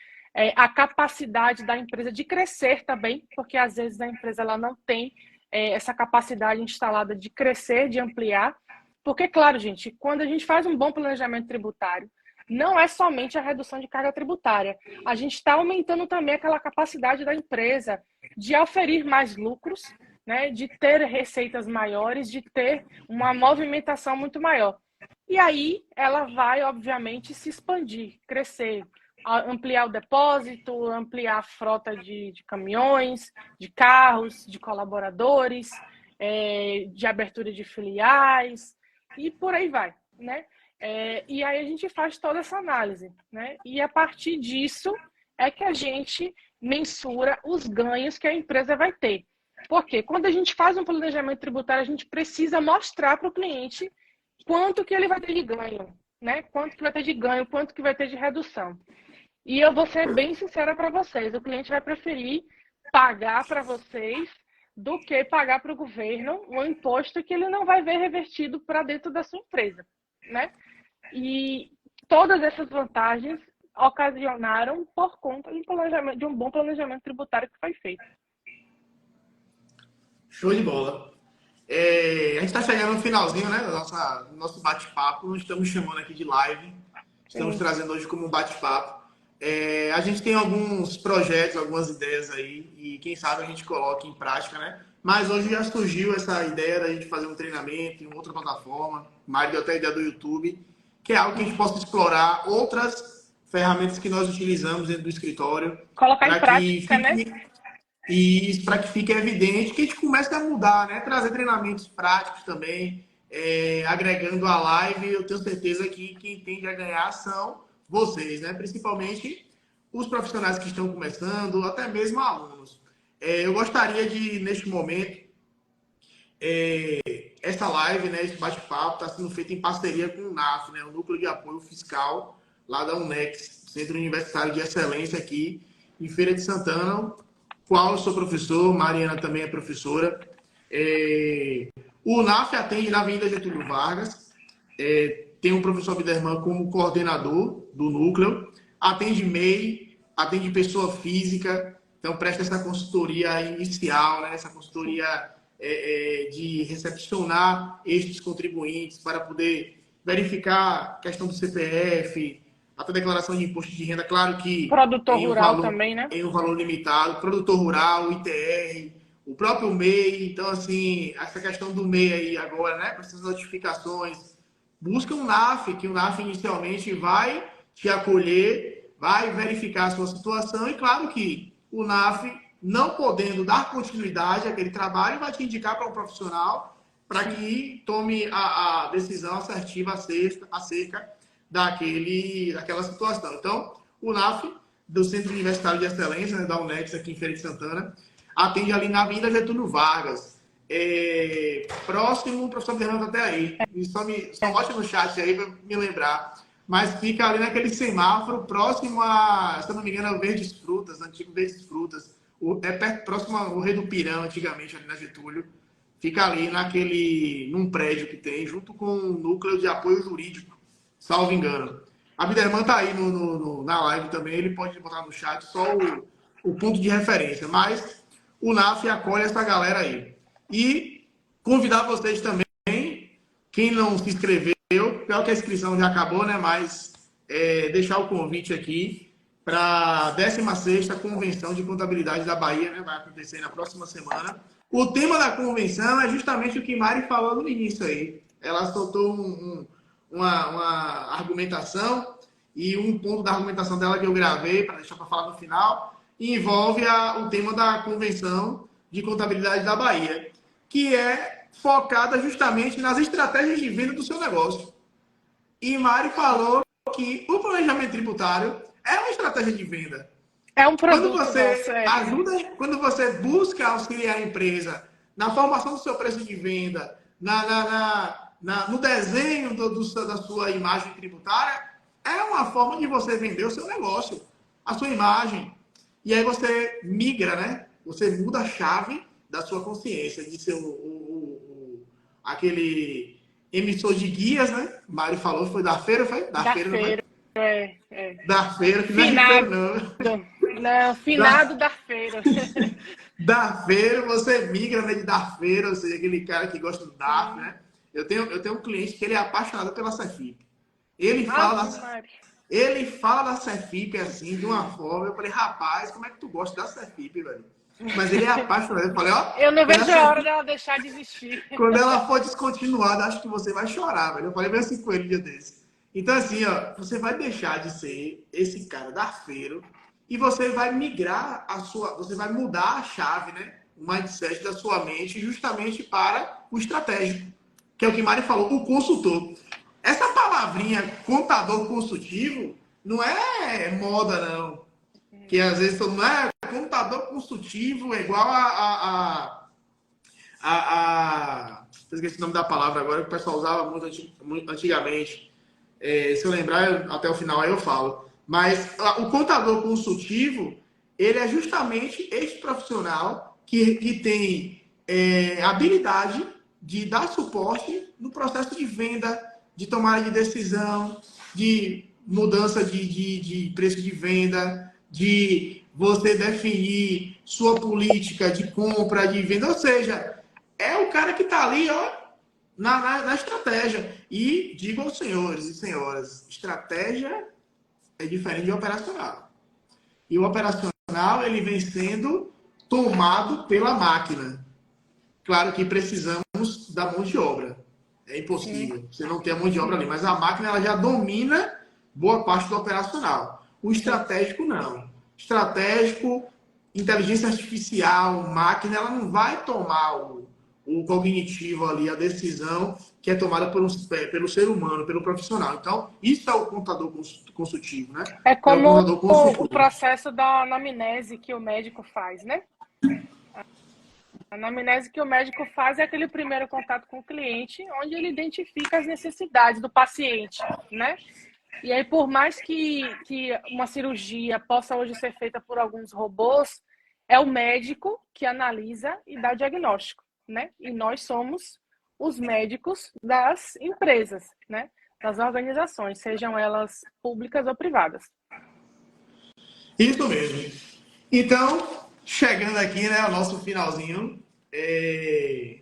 B: a capacidade da empresa de crescer também, porque às vezes a empresa ela não tem essa capacidade instalada de crescer, de ampliar. Porque, claro, gente, quando a gente faz um bom planejamento tributário, não é somente a redução de carga tributária. A gente está aumentando também aquela capacidade da empresa de oferir mais lucros, né, de ter receitas maiores, de ter uma movimentação muito maior. E aí ela vai, obviamente, se expandir, crescer, ampliar o depósito, ampliar a frota de caminhões, de carros, de colaboradores, de abertura de filiais, e por aí vai, né? E aí a gente faz toda essa análise, né? E a partir disso é que a gente mensura os ganhos que a empresa vai ter. Porque quando a gente faz um planejamento tributário, a gente precisa mostrar para o cliente quanto que ele vai ter de ganho, né? Quanto que vai ter de ganho, quanto que vai ter de redução. E eu vou ser bem sincera para vocês, o cliente vai preferir pagar para vocês do que pagar para o governo um imposto que ele não vai ver revertido para dentro da sua empresa, né? E todas essas vantagens ocasionaram por conta de um bom planejamento tributário que foi feito.
A: Show de bola. A gente está chegando no finalzinho, né, do nosso bate-papo. Não estamos chamando aqui de live. Estamos trazendo hoje como um bate-papo. A gente tem alguns projetos, algumas ideias aí, e quem sabe a gente coloca em prática, né? Mas hoje já surgiu essa ideia da gente fazer um treinamento em outra plataforma. Mário deu até a ideia do YouTube, que é algo que a gente possa explorar outras ferramentas que nós utilizamos dentro do escritório.
B: Colocar em prática, né?
A: E para que fique evidente que a gente comece a mudar, né? Trazer treinamentos práticos também, agregando a live. Eu tenho certeza que quem tende a ganhar são vocês, né? Principalmente os profissionais que estão começando, até mesmo alunos. Eu gostaria de, neste momento, essa live, né, esse bate-papo está sendo feito em parceria com o NAF, né, o Núcleo de Apoio Fiscal, lá da UNEX, Centro Universitário de Excelência aqui em Feira de Santana, qual eu sou professor, Mariana também é professora. O NAF atende na Avenida Getúlio Vargas, tem o professor Biderman como coordenador do núcleo, atende MEI, atende pessoa física, então presta essa consultoria inicial, né, essa consultoria de recepcionar estes contribuintes para poder verificar a questão do CPF, até declaração de imposto de renda, claro que
B: produtor rural também, né?
A: Em um valor limitado, produtor rural, ITR, o próprio MEI. Então, assim, essa questão do MEI aí agora, né, para essas notificações, busca um NAF, que o NAF inicialmente vai te acolher, vai verificar a sua situação e, claro que o NAF, não podendo dar continuidade àquele trabalho, vai te indicar para um profissional para que tome a decisão assertiva acerca daquela situação. Então, o NAF, do Centro Universitário de Excelência, né, da UNEX, aqui em Feira de Santana, atende ali na Avenida Getúlio Vargas. Próximo, o professor Fernando até aí. Só bote no chat aí para me lembrar. Mas fica ali naquele semáforo, próximo a, se eu não me engano, é o Verdes Frutas, antigo Verdes Frutas. Próximo ao Rei do Pirão, antigamente, ali na Getúlio. Fica ali num prédio que tem, junto com o Núcleo de Apoio Jurídico, salvo engano. A Biderman está aí na live também, ele pode botar no chat só o ponto de referência. Mas o NAF acolhe essa galera aí. E convidar vocês também, quem não se inscreveu, pior que a inscrição já acabou, né? Mas deixar o convite aqui para a 16ª Convenção de Contabilidade da Bahia, né? Vai acontecer na próxima semana. O tema da convenção é justamente o que Mari falou no início aí. Ela soltou uma argumentação, e um ponto da argumentação dela que eu gravei, para deixar para falar no final, envolve o tema da Convenção de Contabilidade da Bahia, que é focada justamente nas estratégias de venda do seu negócio. E Mari falou que o planejamento tributário é uma estratégia de venda.
B: É um produto.
A: Quando você busca auxiliar a empresa na formação do seu preço de venda, no desenho da sua imagem tributária, é uma forma de você vender o seu negócio, a sua imagem. E aí você migra, né? Você muda a chave da sua consciência, de ser aquele emissor de guias, né? O Mário falou, foi da feira, foi? Da
B: Da
A: feira, não foi?
B: feira, é.
A: Da feira, que não é de feira,
B: Finado.
A: não.
B: Não,
A: Da,
B: finado da feira.
A: da feira, você migra, né, de da feira, ou seja, aquele cara que gosta do DAF,
B: Sim.
A: né? Eu tenho um cliente que ele é apaixonado pela Cefip. Ele fala,
B: Ave Maria.
A: ele fala da Cefip assim, de uma forma. Eu falei, rapaz, como é que tu gosta da Cefip, velho? Mas ele é apaixonado. Eu falei, ó,
B: Eu não
A: quando a
B: vejo a hora
A: Cefip,
B: dela deixar de existir.
A: quando ela for descontinuada, acho que você vai chorar, velho. Eu falei bem assim com ele um dia desse. Então, assim, ó, você vai deixar de ser esse cara da feira e você vai migrar você vai mudar a chave, né? O mindset da sua mente justamente para o estratégico, que é o que Mari falou, o consultor. Essa palavrinha contador consultivo não é moda, não. Que às vezes todo mundo contador consultivo é igual eu esqueci o nome da palavra agora, que o pessoal usava muito antigamente. Se eu lembrar, até o final aí eu falo. Mas o contador consultivo, ele é justamente este profissional que tem habilidade de dar suporte no processo de venda, de tomada de decisão, de mudança de preço de venda, de você definir sua política de compra, de venda. Ou seja, é o cara que está ali, ó, na estratégia. E digo aos senhores e senhoras, estratégia é diferente de operacional. E o operacional, ele vem sendo tomado pela máquina. Claro que precisamos da mão de obra. É
B: Sim.
A: impossível você não ter a mão de obra ali. Mas a máquina, ela já domina boa parte do operacional. O estratégico, não. Estratégico, inteligência artificial, máquina, ela não vai tomar o cognitivo ali, a decisão que é tomada pelo ser humano, pelo profissional. Então, isso é o contador consultivo, né?
B: É
A: É o
B: como
A: contador
B: o
A: consultor.
B: processo da anamnese que o médico faz, né? A anamnese que o médico faz é aquele primeiro contato com o cliente, onde ele identifica as necessidades do paciente, né? E aí, por mais que uma cirurgia possa hoje ser feita por alguns robôs, é o médico que analisa e dá o diagnóstico, né? E nós somos os médicos das empresas, né? Das organizações, sejam elas públicas ou privadas.
A: Isso mesmo. Então, chegando aqui, né, ao nosso finalzinho,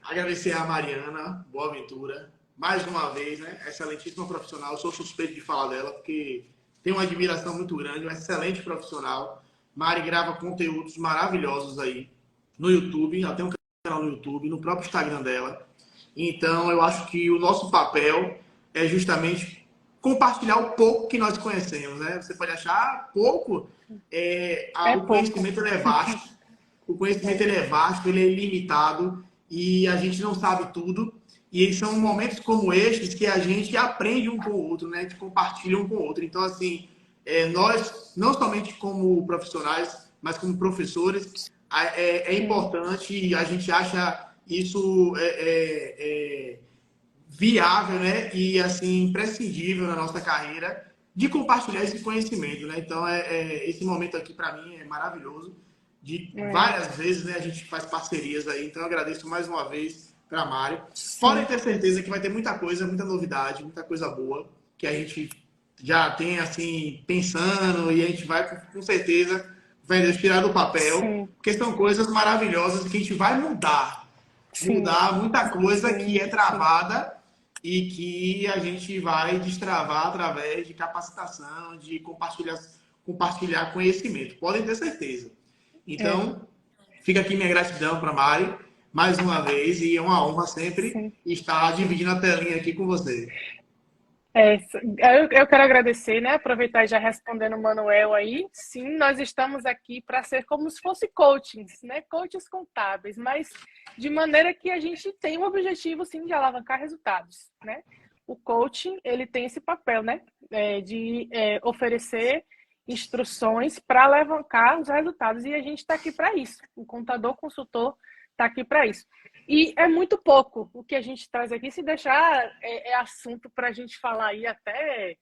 A: agradecer a Mariana Boaventura, mais uma vez, né, excelentíssima profissional. Eu sou suspeito de falar dela, porque tenho uma admiração muito grande, uma excelente profissional. Mari grava conteúdos maravilhosos aí no YouTube, ela tem um canal no YouTube, no próprio Instagram dela. Então, eu acho que o nosso papel é justamente compartilhar o pouco que nós conhecemos, né? Você pode achar pouco,
B: É
A: o
B: pouco.
A: conhecimento ele é vasto, o conhecimento
B: É.
A: ele é vasto, ele é ilimitado e a gente não sabe tudo. E são momentos como estes que a gente aprende um com o outro, né? A gente compartilha um com o outro. Então, assim, nós, não somente como profissionais, mas como professores, é
B: Sim.
A: importante e a gente acha isso viável, né? E assim imprescindível na nossa carreira de compartilhar esse conhecimento, né? Então, esse momento aqui para mim é maravilhoso. De
B: É.
A: várias vezes, né? A gente faz parcerias aí. Então, eu agradeço mais uma vez para a Mário. Podem
B: Sim.
A: ter certeza que vai ter muita coisa, muita novidade, muita coisa boa que a gente já tem assim pensando e a gente vai com certeza vai tirar do papel,
B: Sim.
A: porque são coisas maravilhosas que a gente vai
B: Sim.
A: mudar muita coisa que
B: Sim.
A: é
B: Sim.
A: travada e que a gente vai destravar através de capacitação, de compartilhar conhecimento. Podem ter certeza.
B: É.
A: Então, fica aqui minha gratidão para a Mari, mais uma vez, e é uma honra sempre
B: Sim.
A: estar dividindo a telinha aqui com você.
B: Eu quero agradecer, né? Aproveitar e já respondendo o Manuel aí. Sim, nós estamos aqui para ser como se fosse coachings, né? Coaches contábeis, mas de maneira que a gente tem o objetivo, sim, de alavancar resultados, né? O coaching, ele tem esse papel, né? De oferecer instruções para alavancar os resultados e a gente está aqui para isso. O contador consultor está aqui para isso. E é muito pouco o que a gente traz aqui. Se deixar, é assunto para a gente falar aí até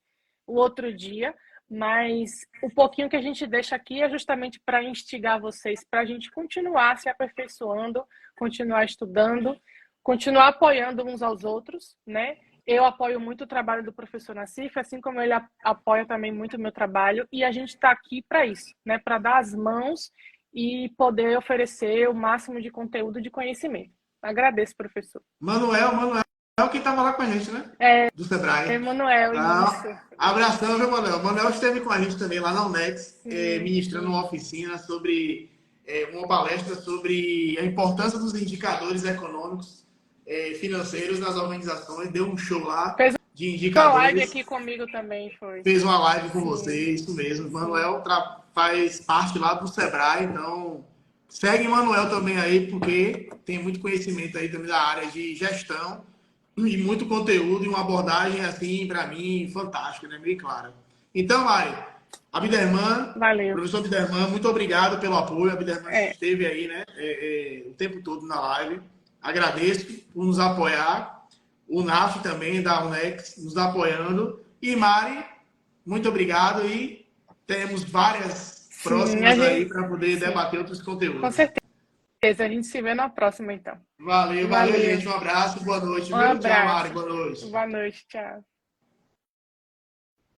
B: o outro dia. mas o pouquinho que a gente deixa aqui é justamente para instigar vocês, para a gente continuar se aperfeiçoando, continuar estudando, continuar apoiando uns aos outros, né? Eu apoio muito o trabalho do professor Nassif, assim como ele apoia também muito o meu trabalho, e a gente está aqui para isso, né? Para dar as mãos e poder oferecer o máximo de conteúdo de conhecimento. Agradeço, professor.
A: Manuel que estava lá com a gente, né? Do Sebrae.
B: Emanuel, isso.
A: Abração, viu, Manuel? Manuel esteve com a gente também lá na UNEX, ministrando
B: sim.
A: uma oficina sobre, uma palestra sobre a importância dos indicadores econômicos financeiros nas organizações. Deu um show lá
B: Fez
A: de
B: uma
A: indicadores.
B: live aqui comigo também, foi.
A: Fez uma live com
B: Sim.
A: você, isso mesmo. Manuel faz parte lá do Sebrae, então segue o Manuel também aí, porque tem muito conhecimento aí também da área de gestão e muito conteúdo e uma abordagem assim, para mim, fantástica, né? Bem clara. Então, Mari,
B: Valeu.
A: professor Abderman, muito obrigado pelo apoio. A Abderman esteve aí, né, o tempo todo na live. Agradeço por nos apoiar. O NAF também, da UNEX, nos apoiando. E Mari, muito obrigado e temos várias próximas aí para poder debater outros conteúdos.
B: Com certeza. A gente se vê na próxima, então.
A: Valeu, gente. Um abraço, boa noite.
B: Um abraço.
A: Tchau, Mari. Boa noite.
B: Boa noite, tchau.